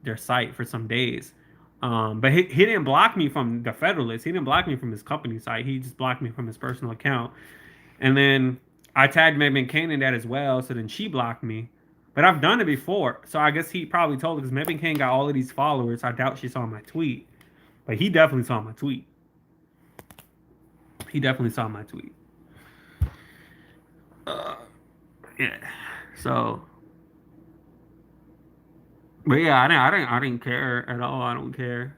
their site for some days. But he didn't block me from the Federalist. He didn't block me from his company site. He just blocked me from his personal account. And then I tagged Meghan McCain in that as well. So then she blocked me. But I've done it before. So I guess he probably told her because Meghan McCain got all of these followers. I doubt she saw my tweet. But he definitely saw my tweet. He definitely saw my tweet. Yeah. So, but yeah, I didn't care at all. I don't care.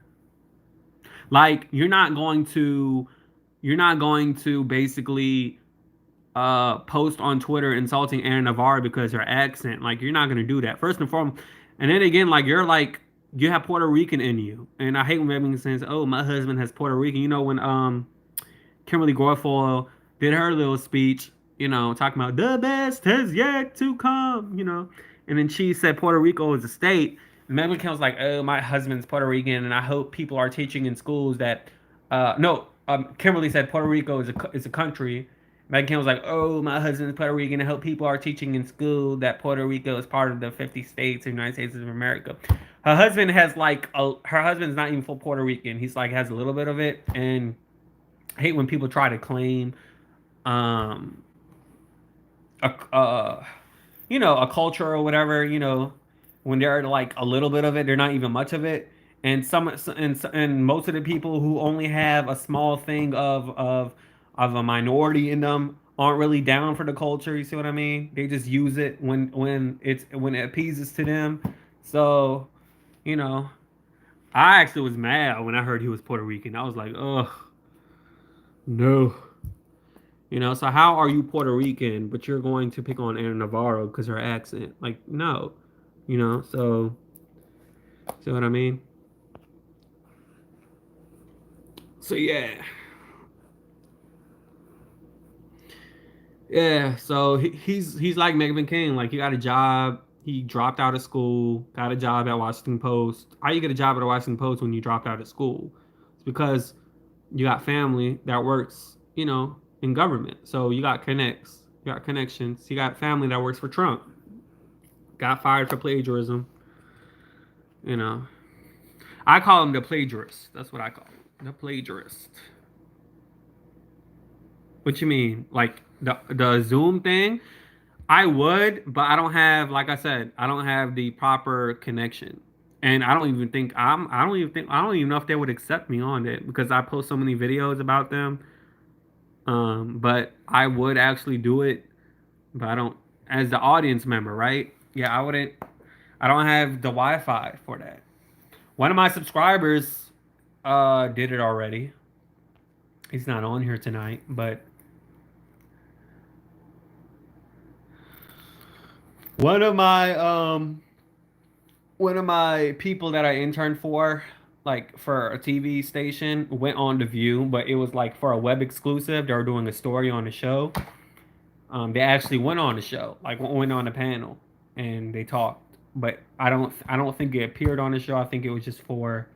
Like you're not going to basically post on Twitter insulting Anna Navarro because her accent. Like you're not gonna do that. First and foremost, and then again, like you're like you have Puerto Rican in you. And I hate when everyone says, "Oh, my husband has Puerto Rican." You know, when Kimberly Guilfoyle did her little speech, talking about the best has yet to come, and then she said Puerto Rico is a state. And Meghan McCain was like, "Oh, my husband's Puerto Rican, and I hope people are teaching in schools that." No, Kimberly said Puerto Rico is a country. Meghan McCain was like, "Oh, my husband's Puerto Rican, and I hope people are teaching in school that Puerto Rico is part of the 50 states of the United States of America." Her husband has her husband's not even full Puerto Rican. He's like has a little bit of it, and I hate when people try to claim um a a culture or whatever, when they're like a little bit of it, they're not even much of it. And and most of the people who only have a small thing of a minority in them aren't really down for the culture. You see what I mean? They just use it when it appeases to them. So, you know, I actually was mad when I heard he was Puerto Rican. I was like, "Ugh, no." So how are you Puerto Rican, but you're going to pick on Anna Navarro because her accent? Like, no. So, see what I mean? So, yeah. Yeah, so he's like Meghan McCain. Like, he got a job. He dropped out of school, got a job at Washington Post. How you get a job at the Washington Post when you dropped out of school? It's because you got family that works, in government. So you got connections. You got family that works for Trump. Got fired for plagiarism. You know, I call him the plagiarist. That's what I call him, the plagiarist. What you mean? Like the Zoom thing? I would, but I don't have, like I said, I don't have the proper connection. And I don't even know if they would accept me on it because I post so many videos about them. But I would actually do it, but I don't, as the audience member, right? Yeah, I wouldn't, I don't have the Wi-Fi for that. One of my subscribers did it already. He's not on here tonight, but one of my people that I interned for, like for a TV station, went on The View, but it was like for a web exclusive. They were doing a story on the show. They actually went on the show, like went on the panel, and they talked. But I don't think it appeared on the show. I think it was just for.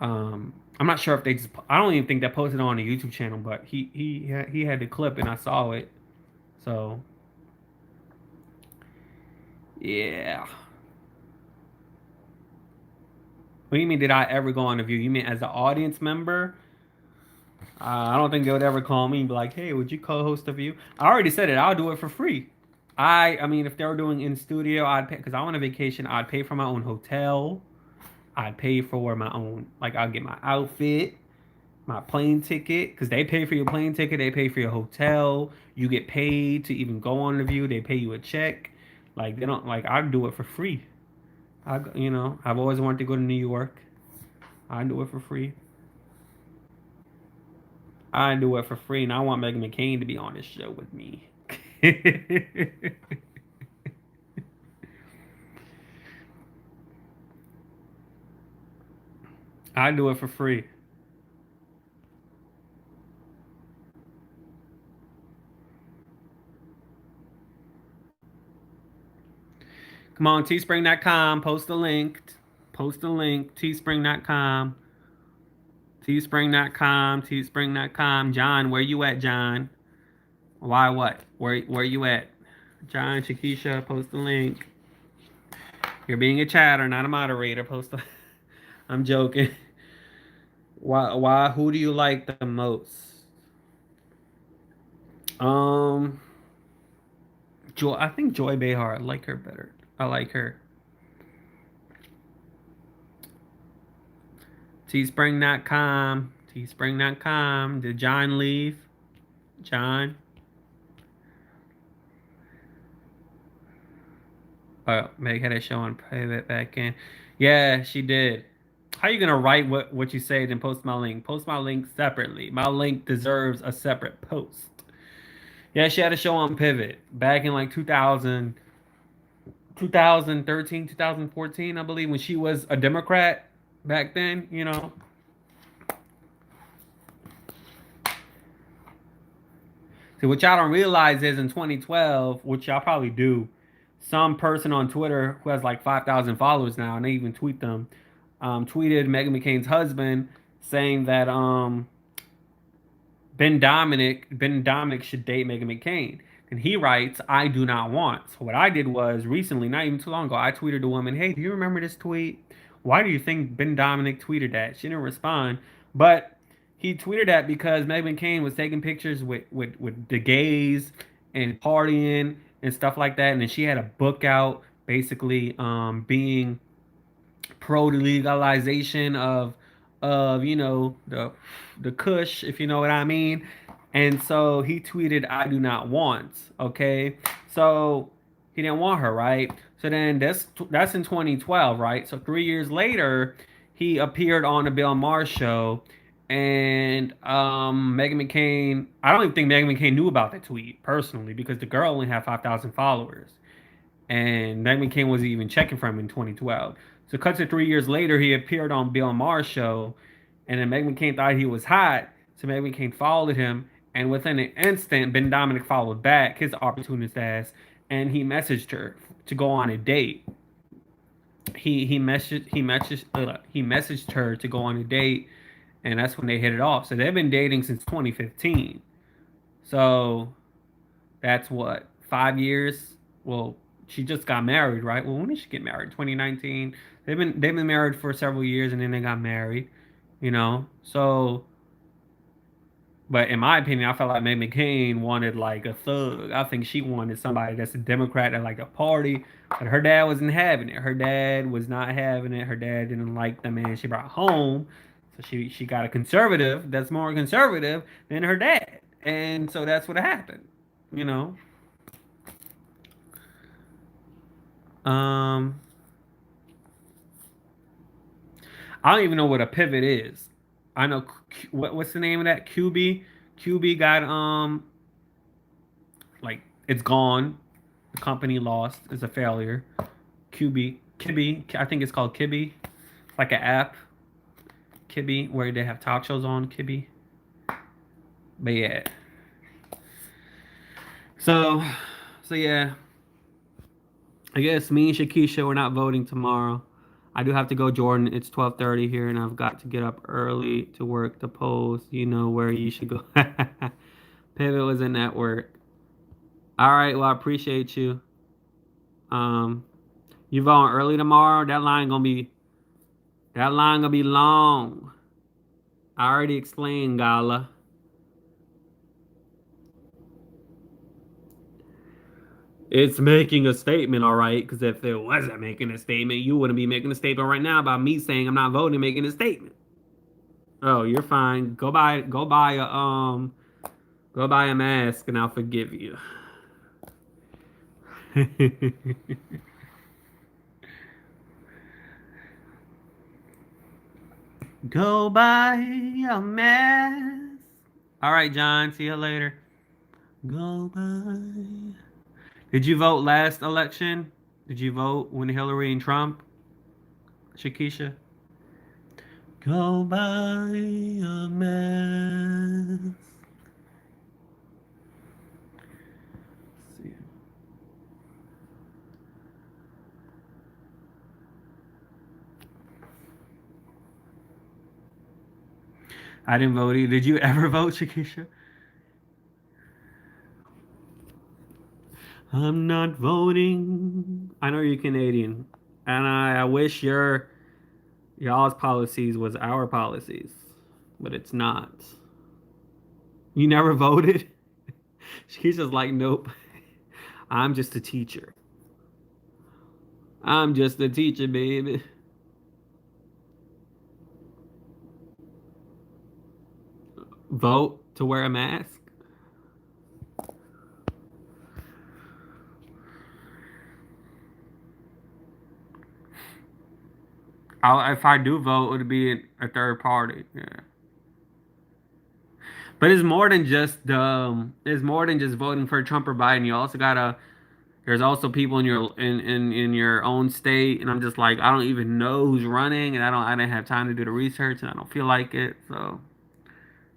I'm not sure if they just. I don't even think they posted it on the YouTube channel, but he had the clip and I saw it. So yeah. What do you mean? Did I ever go on The View? You mean as an audience member? I don't think they would ever call me and be like, "Hey, would you co-host The View?" I already said it. I'll do it for free. I mean, if they were doing in studio, I'd pay because I want a vacation. I'd pay for my own hotel. I'd pay for my own, like, I'll get my outfit, my plane ticket, because they pay for your plane ticket. They pay for your hotel. You get paid to even go on The View. They pay you a check. Like, they don't, like, I'd do it for free. I've always wanted to go to New York. I'd do it for free. I'd do it for free. And I want Meghan McCain to be on this show with me. I'd do it for free. Come on, teespring.com. Post a link. Post a link. Teespring.com. Teespring.com. Teespring.com. John, where you at, John? Why what? Where you at? John, Shakisha, post the link. You're being a chatter, not a moderator. Post the I'm joking. Why who do you like the most? Um I think Joy Behar. I like her better. I like her. Teespring.com. Teespring.com. Did John leave? John? Oh, Meg had a show on private back in. Yeah, she did. How are you gonna write what you say then post my link? Post my link separately. My link deserves a separate post. Yeah, she had a show on Pivot back in like 2000. 2013, 2014, I believe, when she was a Democrat back then, you know. See, what y'all don't realize is in 2012, which y'all probably do, some person on Twitter who has like 5,000 followers now, and they even tweet them, tweeted Meghan McCain's husband saying that Ben Dominic should date Meghan McCain. And he writes, I do not want. So what I did was recently, not even too long ago, I tweeted a woman, hey, do you remember this tweet? Why do you think Ben Dominic tweeted that? She didn't respond. But he tweeted that because Meghan McCain was taking pictures with the gays and partying and stuff like that. And then she had a book out basically being pro legalization of the Kush, if you know what I mean. And so he tweeted, "I do not want." Okay, so he didn't want her, right? So then that's in 2012, right? So 3 years later, he appeared on the Bill Maher show, and Meghan McCain. I don't even think Meghan McCain knew about the tweet personally because the girl only had 5,000 followers and Meghan McCain wasn't even checking for him in 2012. So, cut to 3 years later, he appeared on Bill Maher's show, and then Meghan McCain thought he was hot, so Meghan McCain followed him, and within an instant, Ben Dominic followed back, his opportunist ass, and he messaged her to go on a date. He messaged her to go on a date, and that's when they hit it off. So they've been dating since 2015. So that's what, 5 years. Well, she just got married, right? Well, when did she get married? 2019. They've been married for several years, and then they got married. You know, so. But in my opinion, I felt like Meghan McCain wanted like a thug. I think she wanted somebody that's a Democrat that like a party. But her dad wasn't having it. Her dad was not having it. Her dad didn't like the man she brought home. So she got a conservative that's more conservative than her dad. And so that's what happened. You know. Um I don't even know what a pivot is. I know what's the name of that? QB. QB got like it's gone. The company lost. It's a failure. QB Kibby. I think it's called Kibby. Like an app. Kibby where they have talk shows on Kibby. But yeah. So yeah. I guess me and Shakisha we're not voting tomorrow. I do have to go, Jordan. It's 12:30 here, and I've got to get up early to work the post. You know where you should go. Pivot was in that work. All right. Well, I appreciate you. Um, you voting early tomorrow? That line gonna be long. I already explained, Gala. It's making a statement, all right. Because if it wasn't making a statement, you wouldn't be making a statement right now about me saying I'm not voting, making a statement. Oh, you're fine. Go buy a mask, and I'll forgive you. Go buy a mask. All right, John. See you later. Go buy. Did you vote last election? Did you vote when Hillary and Trump? Shakisha? Go buy a mask. See. I didn't vote either. Did you ever vote, Shakisha? I'm not voting. I know you're Canadian, and I wish y'all's policies was our policies, but it's not. You never voted. She's just like, nope. I'm just a teacher. I'm just a teacher, baby. Vote to wear a mask. If I do vote, it would be a third party. Yeah. But it's more than just voting for Trump or Biden. You also gotta There's also people in in your own state, and I'm just like, I don't even know who's running, and I didn't have time to do the research, and I don't feel like it. So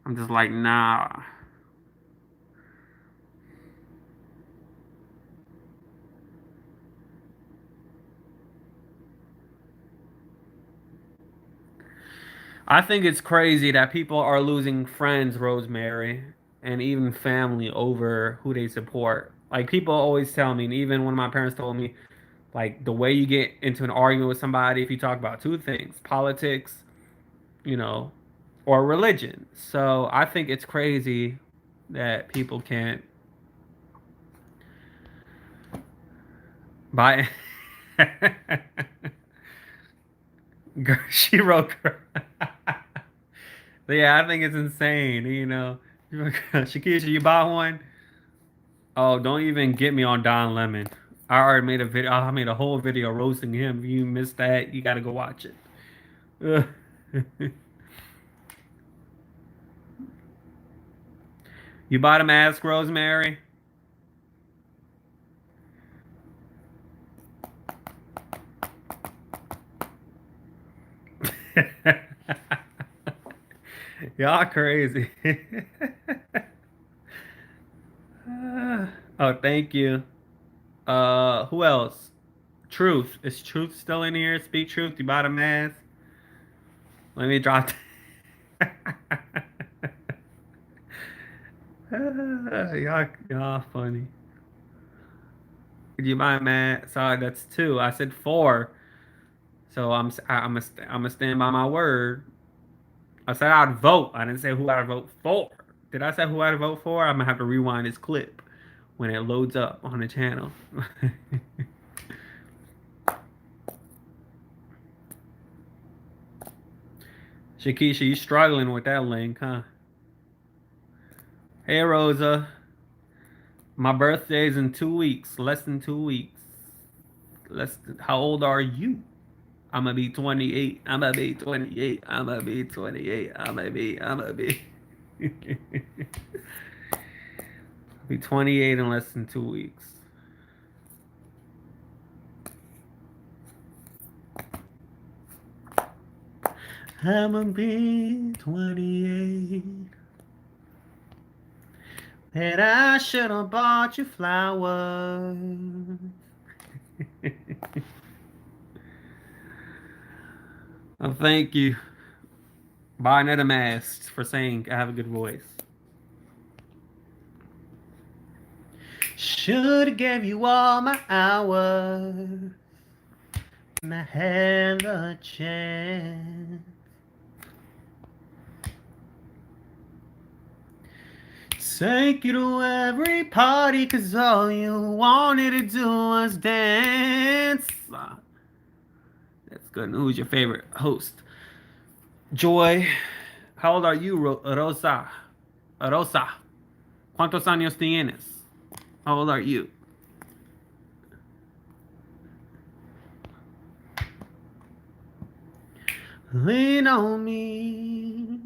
I'm just like, nah. I think it's crazy that people are losing friends, Rosemary, and even family over who they support. Like people always tell me, and even one of my parents told me, like the way you get into an argument with somebody if you talk about two things, politics, you know, or religion. So I think it's crazy that people can't buy. Girl, she wrote. Yeah, I think it's insane. Shakisha, you bought one? Oh, don't even get me on Don Lemon. I already made a video. I made a whole video roasting him. If you missed that, you got to go watch it. You bought a mask, Rosemary? Y'all crazy. Oh, thank you. Who else? Truth. Is Truth still in here? Speak Truth. You bought a mask? Let me drop. Y'all funny. Did you buy a mask? Sorry, that's two. I said four. So I'm gonna stand by my word. I said I'd vote. I didn't say who I'd vote for. Did I say who I'd vote for? I'm gonna have to rewind this clip when it loads up on the channel. Shakisha, you struggling with that link, huh? Hey Rosa, my birthday's in 2 weeks. Less than 2 weeks. How old are you? I'm gonna be 28. I'm gonna be 28. I'm gonna be 28. I'm gonna be. Be 28 in less than 2 weeks. I'm gonna be 28. And I should have bought you flowers. Oh, thank you. Buy another mask for saying I have a good voice. Should have gave you all my hours. And I had a chance. Take you to every party, cause all you wanted to do was dance. That's good. Who's your favorite host? Joy. How old are you, Rosa? Rosa. ¿Cuántos años tienes? How old are you? Lean on me.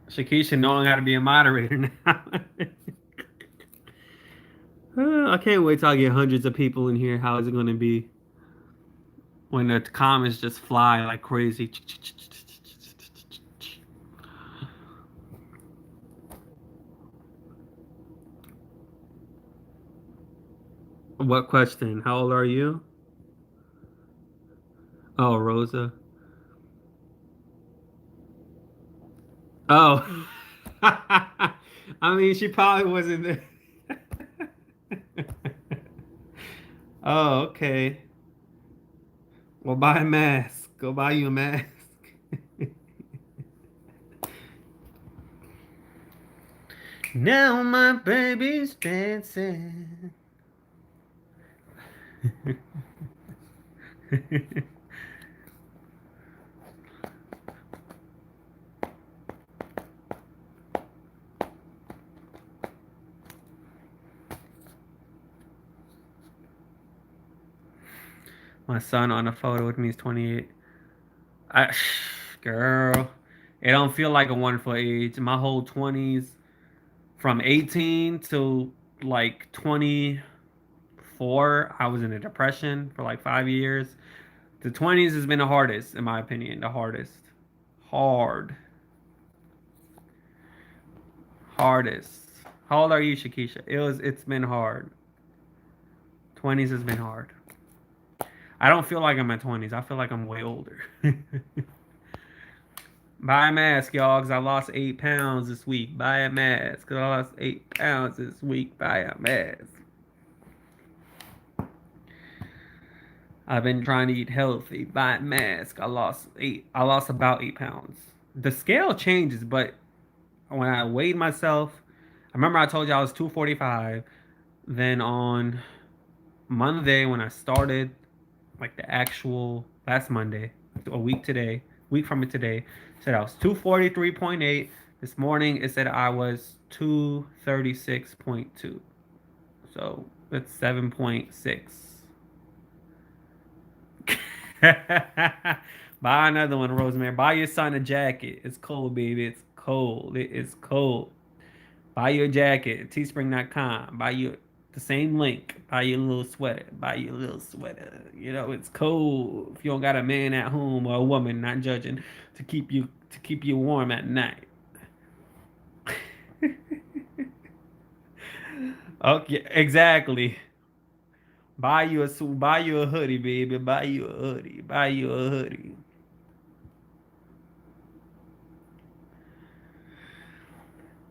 Shakisha knowing how to be a moderator now. I can't wait till I get hundreds of people in here. How is it going to be when the comments just fly like crazy? What question? How old are you? Oh, Rosa. Oh. I mean, she probably wasn't there. Oh, okay. Well, buy a mask. Go buy you a mask. Now my baby's dancing. My son on a photo with me is 28. I, girl, It don't feel like a wonderful age. My whole 20s, from 18 to like 24, I was in a depression for like 5 years. The 20s has been the hardest, in my opinion. The hardest. Hard. Hardest. How old are you, Shakisha? It's been hard. 20s has been hard. I don't feel like I'm in 20s. I feel like I'm way older. Buy a mask, y'all, because I lost 8 pounds this week. Buy a mask, because I lost 8 pounds this week. Buy a mask. I've been trying to eat healthy. Buy a mask. I lost about 8 pounds. The scale changes, but when I weighed myself, I remember I told you I was 245. Then on Monday, when I started, like the actual last Monday, a week from it today, said I was 243.8. This morning it said I was 236.2. So that's 7.6. Buy another one, Rosemary. Buy your son a jacket. It's cold, baby. It's cold. It is cold. Buy you a jacket. Teespring.com. Buy you the same link. Buy you a little sweater. Buy you a little sweater. You know, it's cold. If you don't got a man at home or a woman, not judging, to keep you warm at night. Okay, exactly. Buy you a hoodie, baby. Buy you a hoodie. Buy you a hoodie.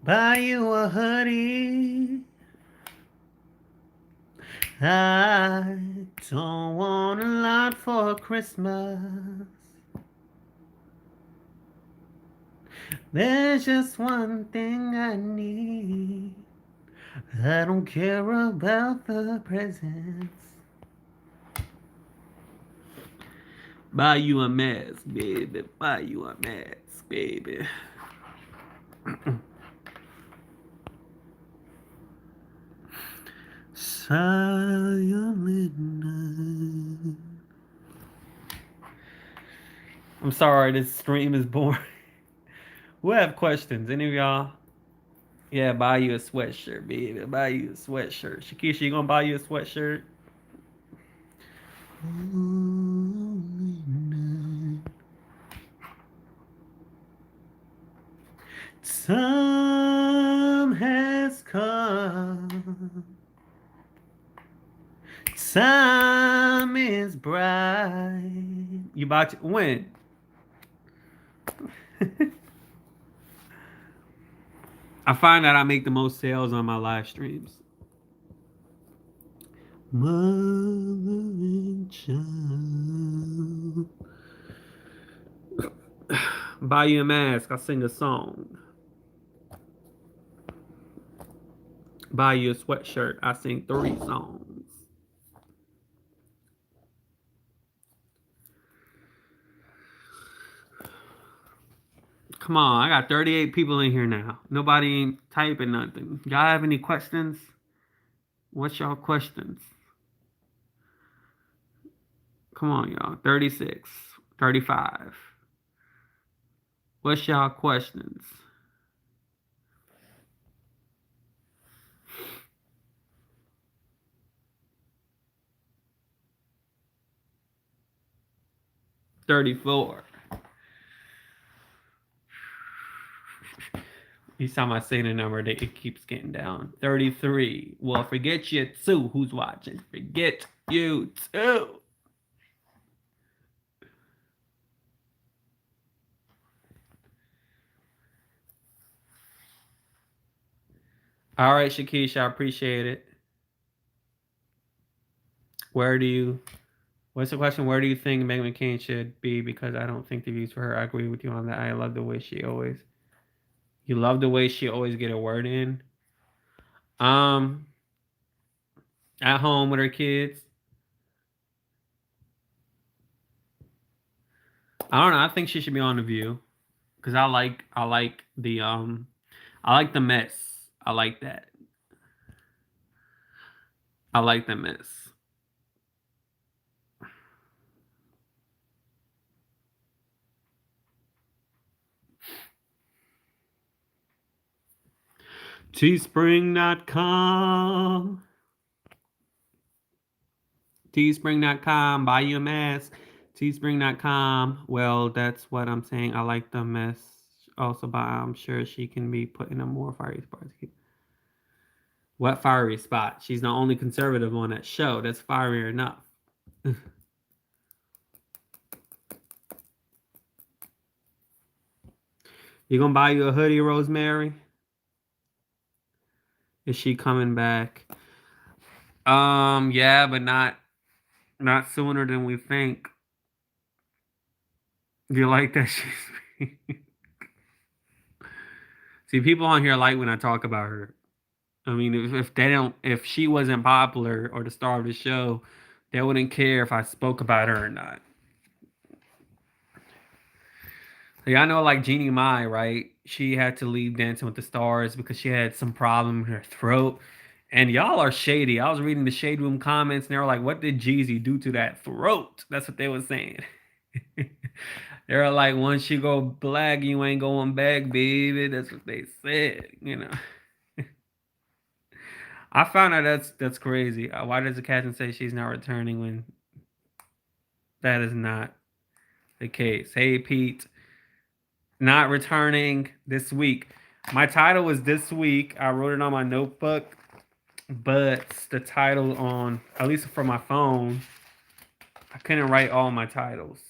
Buy you a hoodie. I don't want a lot for Christmas. There's just one thing I need. I don't care about the presents. Buy you a mask, baby. Buy you a mask, baby. Silent night. I'm sorry, this stream is boring. Who have questions? Any of y'all? Yeah, buy you a sweatshirt, baby. Buy you a sweatshirt. Shakisha, you gonna buy you a sweatshirt? Time has come. Time is bright. You about to when? I find that I make the most sales on my live streams. Mother and child. Buy you a mask. I'll sing a song. Buy you a sweatshirt. I sing 3 songs. Come on, I got 38 people in here now. Nobody ain't typing nothing. Y'all have any questions? What's y'all questions? Come on, y'all. 36, 35. What's y'all questions? $34. Each time I say the number, it keeps getting down. 33. Well, forget you too. Who's watching? Forget you too. All right, Shakisha, I appreciate it. What's the question? Where do you think Meghan McCain should be? Because I don't think the views for her. I agree with you on that. I love the way you love the way she always get a word in. At home with her kids. I don't know. I think she should be on The View because I like the mess. I like that. I like the mess. Teespring.com. Teespring.com. Buy you a mask. Teespring.com. Well, that's what I'm saying. I like the mess. Also, but I'm sure she can be put in a more fiery spot. What fiery spot? She's the only conservative on that show. That's fiery enough. You gonna buy you a hoodie, Rosemary? Is she coming back? Yeah, but not sooner than we think. Do you like that she's See, people on here like when I talk about her. I mean, if she wasn't popular or the star of the show, they wouldn't care if I spoke about her or not. Y'all know, like Jeannie Mai, right? She had to leave Dancing with the Stars because she had some problem in her throat. And y'all are shady. I was reading the Shade Room comments, and they were like, "What did Jeezy do to that throat?" That's what they were saying. They were like, "Once you go black, you ain't going back, baby." That's what they said. I found out that's crazy. Why does the captain say she's not returning when that is not the case? Hey, Pete, not returning this week. My title was this week. I wrote it on my notebook, but the title on, at least for my phone, I couldn't write all my titles.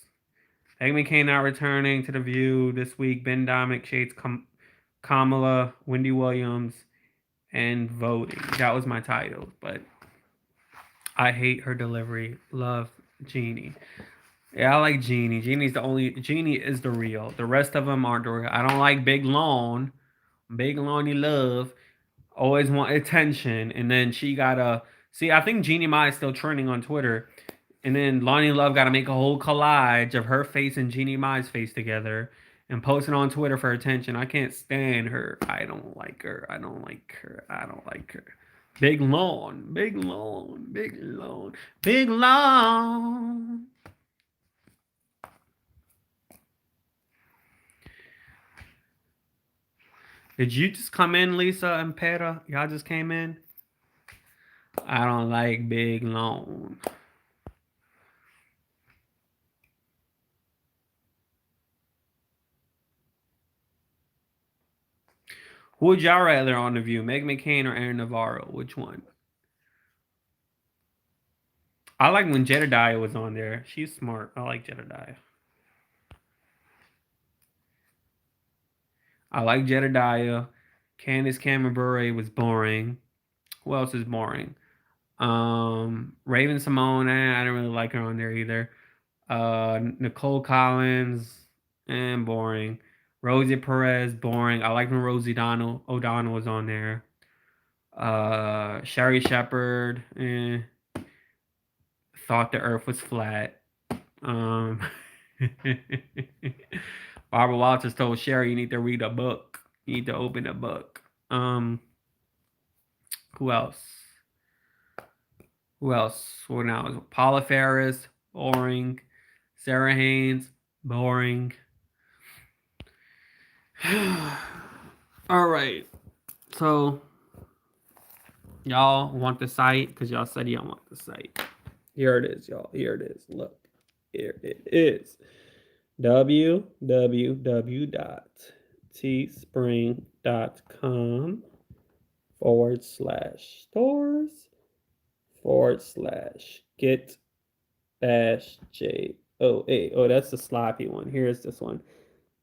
Meghan McCain not returning to The View this week. Ben Dominic shades Kamala, Wendy Williams, and voting. That was my title, but I hate her delivery. Love Jeannie. Yeah, I like Jeannie. Jeannie is the real. The rest of them aren't the real. I don't like Big Lawn. Big Lonely Love. Always want attention. And then she gotta see, I think Jeannie Mai is still trending on Twitter. And then Lonnie Love got to make a whole collage of her face and Jeannie Mai's face together and post it on Twitter for attention. I can't stand her. I don't like her. I don't like her. I don't like her. Big Lawn. Big Lawn. Big Lawn. Big Lawn. Did you just come in, Lisa and Peta? Y'all just came in? I don't like Big Lawn. Who would y'all rather on The View? Meghan McCain or Aaron Navarro? Which one? I like when Jedediah was on there. She's smart. I like Jedediah. I like Jedediah. Candace Cameron Bure was boring. Who else is boring? Raven Simone, I didn't really like her on there either. Nicole Collins, and boring. Rosie Perez, boring. I like when Rosie O'Donnell was on there. Sherry Shepherd, thought the earth was flat. Um, Barbara Walters told Sherry, you need to read a book. You need to open a book. Who else? Who else? Who now? Paula Ferris, boring. Sarah Haynes, boring. All right. So, y'all want the site? Because y'all said y'all want the site. Here it is, y'all. Here it is. Look. Here it is. www.teespring.com/get-JOA. Oh, that's the sloppy one. Here's this one.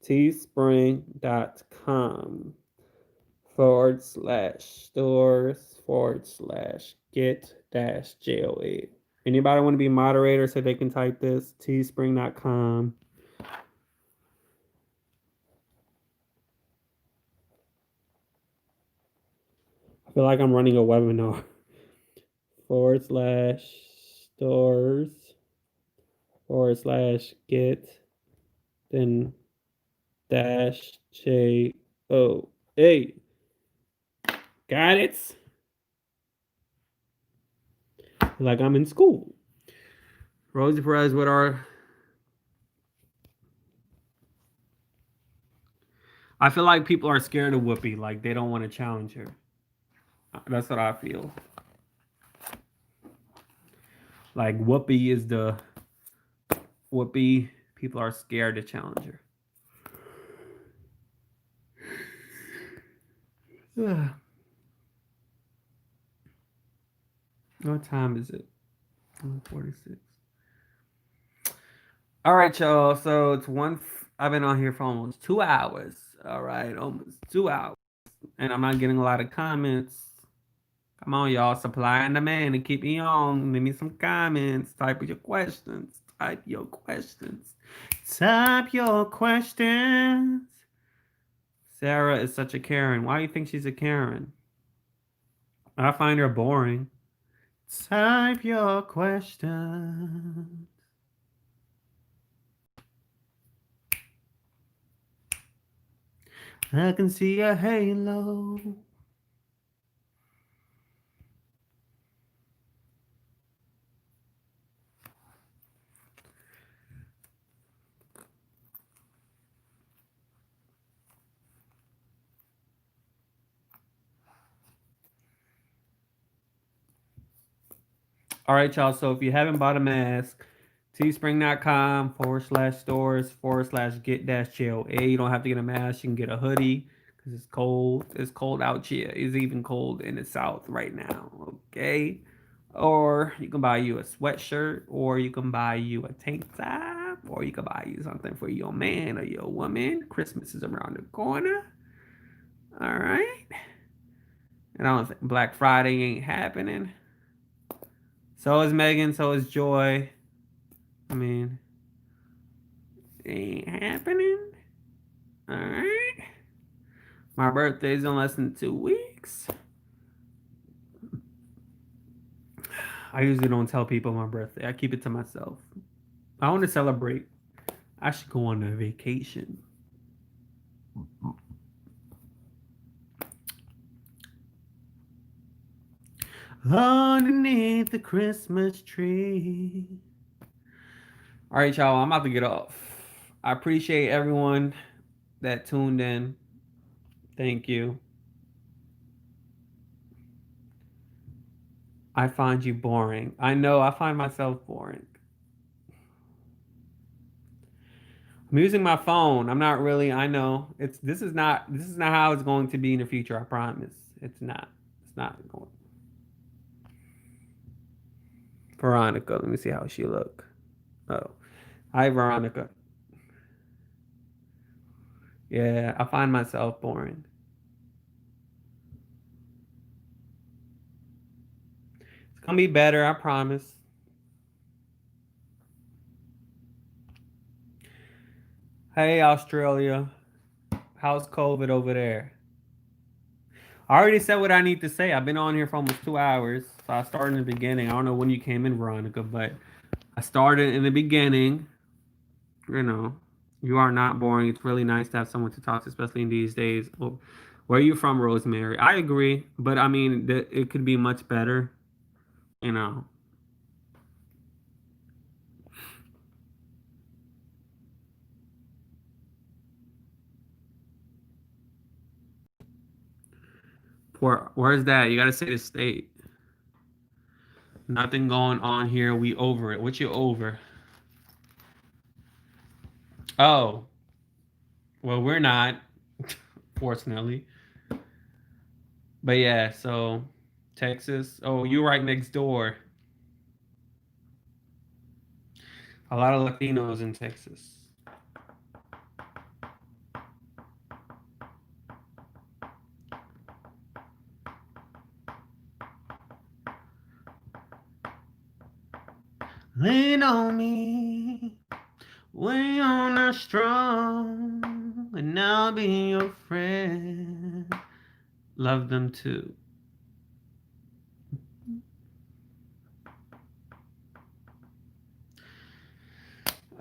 teespring.com/stores/get-JOA. Anybody want to be moderator so they can type this? teespring.com. I feel like I'm running a webinar. /stores/get then -JOA. Got it? Like I'm in school. Rosie Perez, what are... I feel like people are scared of Whoopi. Like they don't want to challenge her. That's what I feel. Like Whoopi is the Whoopi. People are scared to challenge her. What time is it? 1:46. All right, y'all. So it's one. I've been on here for almost 2 hours. All right, almost 2 hours, and I'm not getting a lot of comments. Come on, y'all. Supply and demand, and keep me on. Leave me some comments. Type your questions. Type your questions. Type your questions. Sarah is such a Karen. Why do you think she's a Karen? I find her boring. Type your questions. I can see a halo. All right, y'all. So if you haven't bought a mask, teespring.com/stores/get-chill. You don't have to get a mask. You can get a hoodie because it's cold. It's cold out here. It's even cold in the South right now. Okay. Or you can buy you a sweatshirt, or you can buy you a tank top, or you can buy you something for your man or your woman. Christmas is around the corner. All right. And I don't think Black Friday ain't happening. So is Megan. So is Joy. I mean, it ain't happening. All right. My birthday's in less than 2 weeks. I usually don't tell people my birthday. I keep it to myself. I want to celebrate. I should go on a vacation. Underneath the Christmas tree. All right, y'all. I'm about to get off. I appreciate everyone that tuned in. Thank you. I find you boring. I know I find myself boring. I'm using my phone. I'm not really. I know this is not how it's going to be in the future. I promise. It's not. It's not going. Veronica. Let me see how she look. Oh, hi Veronica. Yeah, I find myself boring. It's gonna be better. I promise. Hey Australia. How's COVID over there? I already said what I need to say. I've been on here for almost 2 hours. So I started in the beginning. I don't know when you came in, Veronica, but I started in the beginning. You know, you are not boring. It's really nice to have someone to talk to, especially in these days. Well, where are you from, Rosemary? I agree, but I mean, it could be much better. You know, where's that? You got to say the state. Nothing going on here. We over it. What you over? Oh, well, we're not, fortunately. But yeah, so Texas. Oh, you're right next door. A lot of Latinos in Texas. Lean on me when you're not strong, and I'll be your friend. Love them too.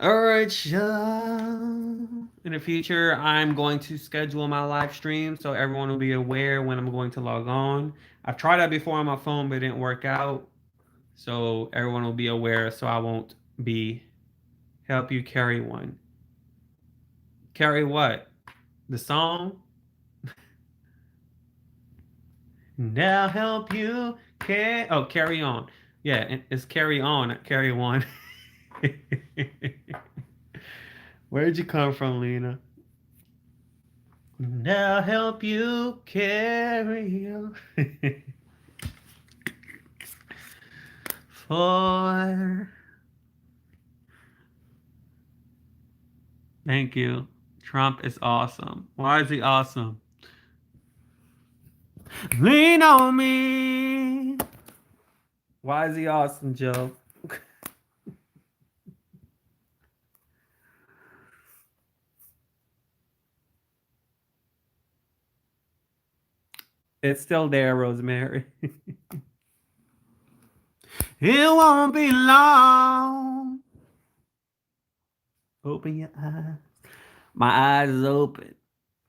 All right, y'all. In the future, I'm going to schedule my live stream so everyone will be aware when I'm going to log on. I've tried that before on my phone, but it didn't work out. So everyone will be aware so I won't be help you carry one. Carry what? The song? Now help you carry on. Yeah, it's carry on, not carry on. Where'd you come from, Lena? Now help you carry on. For thank you. Trump is awesome. Why is he awesome? Lean on me. Why is he awesome, Joe? It's still there, Rosemary. It won't be long. Open your eyes. My eyes is open.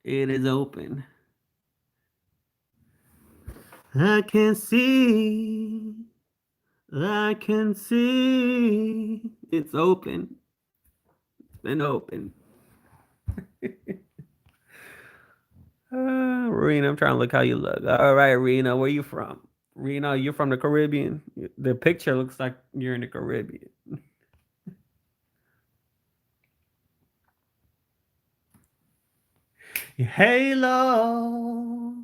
It is open. I can see. I can see. It's open. It's been open. Rena, I'm trying to look how you look. All right, Rena, where you from? Rena, you're from the Caribbean. The picture looks like you're in the Caribbean. Your halo.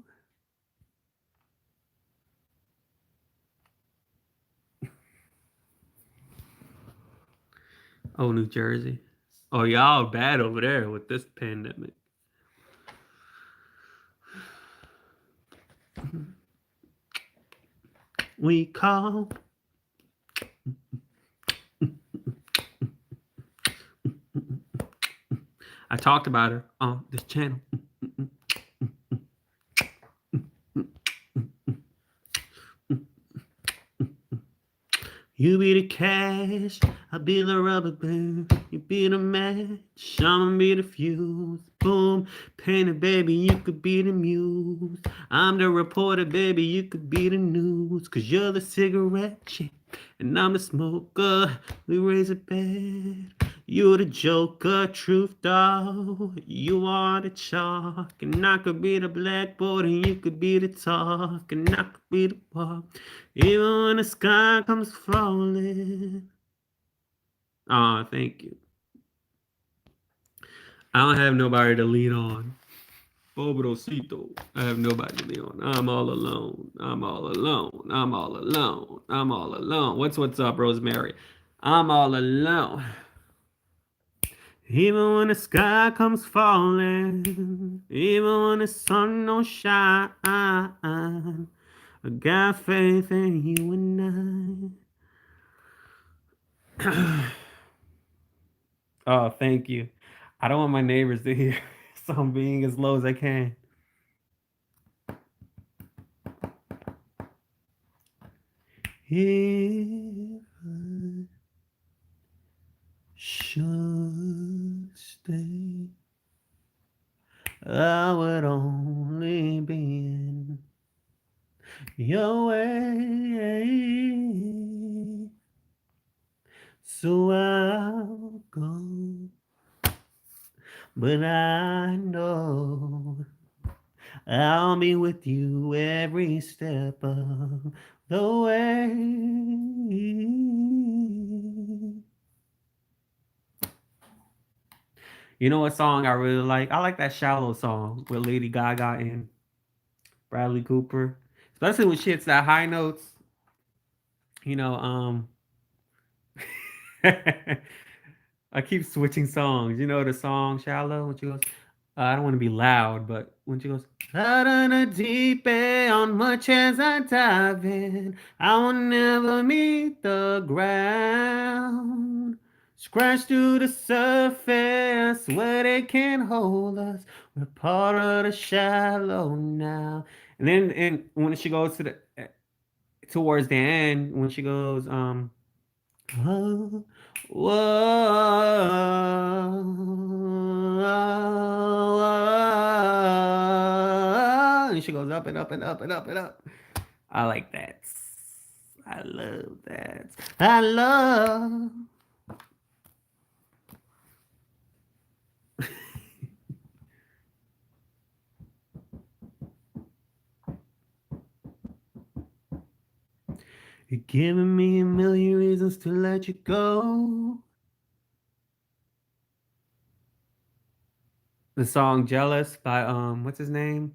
Oh, New Jersey. Oh, y'all bad over there with this pandemic. We call. I talked about her on this channel. You be the cash, I be the rubber band. You be the match, I'ma be the fuse. Boom, painted baby, you could be the muse. I'm the reporter, baby, you could be the news. Cause you're the cigarette chick, and I'm the smoker. We raise a bed. You're the joker, truth dog. You are the chalk, and I could be the blackboard, and you could be the talk, and I could be the walk. Even when the sky comes falling. Oh, thank you. I don't have nobody to lean on. Pobrecito. I have nobody to lean on. I'm all alone. I'm all alone. I'm all alone. I'm all alone. What's up, Rosemary? I'm all alone. Even when the sky comes falling, even when the sun don't shine, I got faith in you and I. Oh, thank you. I don't want my neighbors to hear, so I'm being as low as I can. If I should stay, I would only be in your way. So I'll go, but I know I'll be with you every step of the way. You know what song I really like? I like that Shallow song with Lady Gaga and Bradley Cooper. Especially when she hits that high notes. You know, I keep switching songs. You know the song Shallow when she goes, I don't want to be loud, but when she goes, out on a deep end, on much as I dive in, I will never meet the ground. Scratch through the surface where they can't hold us. We're part of the shallow now. And then when she goes to the towards the end, when she goes, whoa, whoa, and she goes up and up and up and up and up. I like that. I love that. I love. You're giving me a million reasons to let you go. The song "Jealous" by what's his name?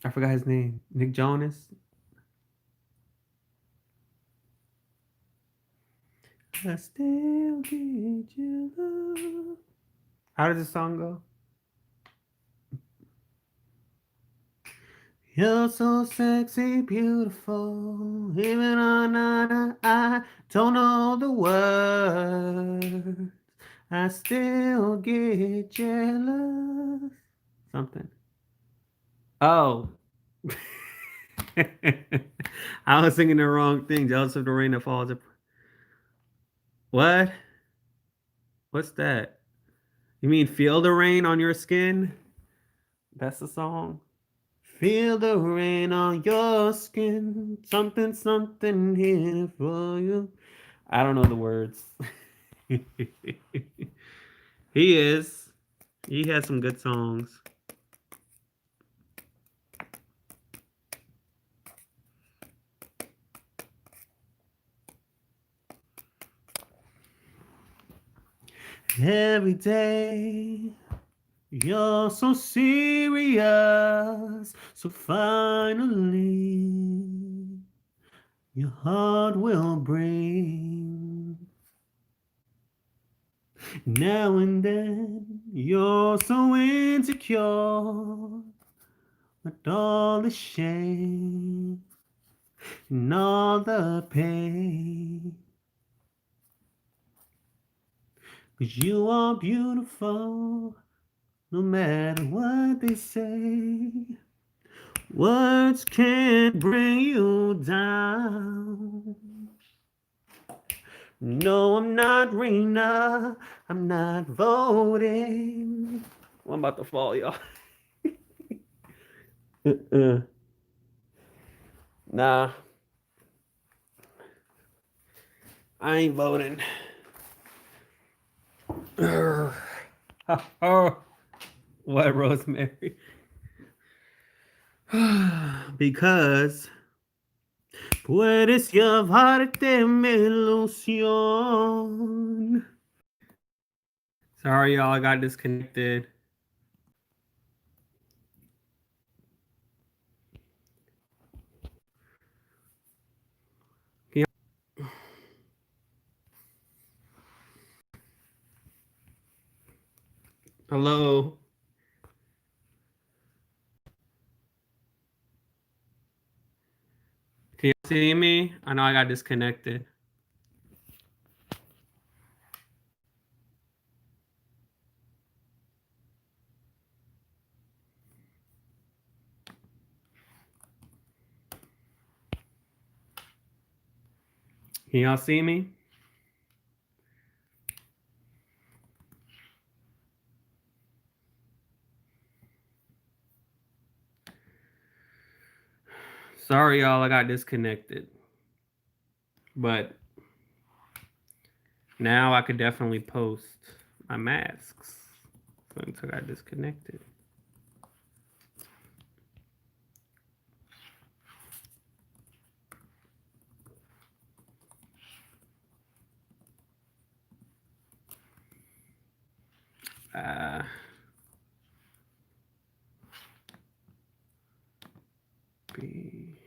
I forgot his name. Nick Jonas. I still get jealous. How does the song go? You're so sexy, beautiful. Even on I don't know the words. I still get jealous. Something. Oh. I was singing the wrong thing. Jealous of the rain that falls. What? What's that? You mean feel the rain on your skin? That's the song. Feel the rain on your skin. Something, something here for you. I don't know the words. He is. He has some good songs. Every day, you're so serious. So finally, your heart will break. Now and then, you're so insecure. With all the shame and all the pain. 'Cause you are beautiful, no matter what they say. Words can't bring you down. No, I'm not Rena. I'm not voting. Well, I'm about to fall, y'all. Nah, I ain't voting. What, Rosemary? Because puedes llevarte mi ilusión. Sorry, y'all, I got disconnected. Hello. Can you see me? I know I got disconnected. Can y'all see me? Sorry, y'all, I got disconnected. But now I could definitely post my masks. So until I got disconnected. B.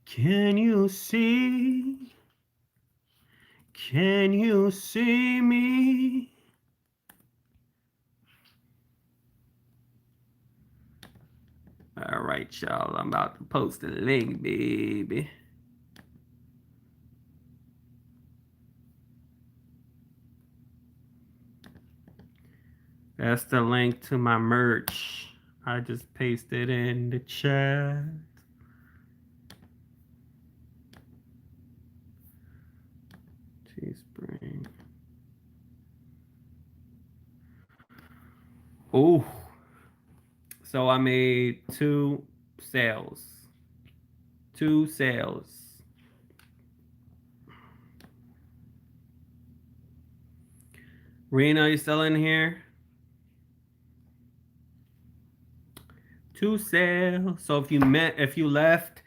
Can you see? Can you see me? All right, y'all. I'm about to post the link, baby. That's the link to my merch. I just pasted in the chat. Teespring. Oh, So I made two sales. Two sales. Rena, you still in here? Two sales. So if you left,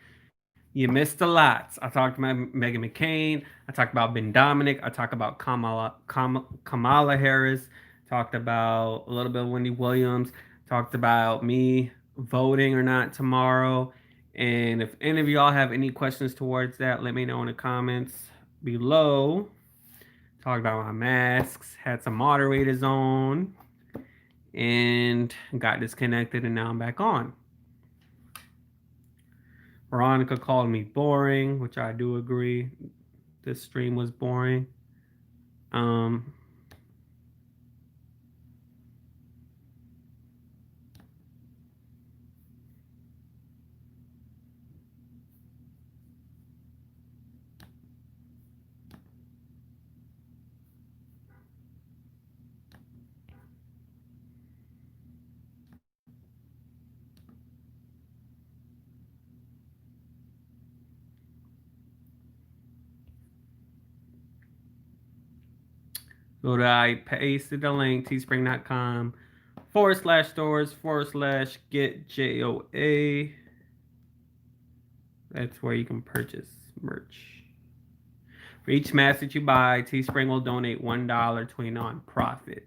you missed a lot. I talked about Meghan McCain. I talked about Ben Dominic. I talked about Kamala Harris. Talked about a little bit of Wendy Williams. Talked about me voting or not tomorrow. And if any of y'all have any questions towards that, let me know in the comments below. Talked about my masks. Had some moderators on. And got disconnected, and now I'm back on. Veronica called me boring, which I do agree. This stream was boring. Um, so that I pasted the link, teespring.com/stores/get JOA. That's where you can purchase merch. For each mask that you buy, Teespring will donate $1 to a nonprofit.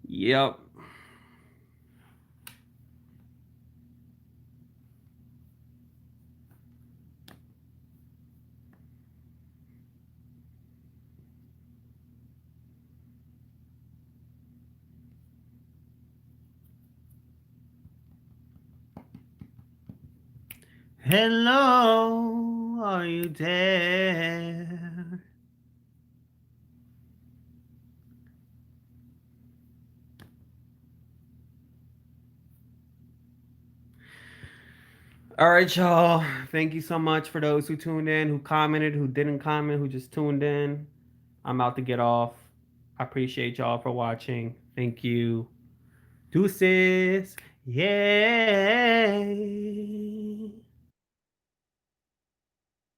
Yep. Hello, are you there? All right, y'all. Thank you so much for those who tuned in, who commented, who didn't comment, who just tuned in. I'm out to get off. I appreciate y'all for watching. Thank you. Deuces. Yeah.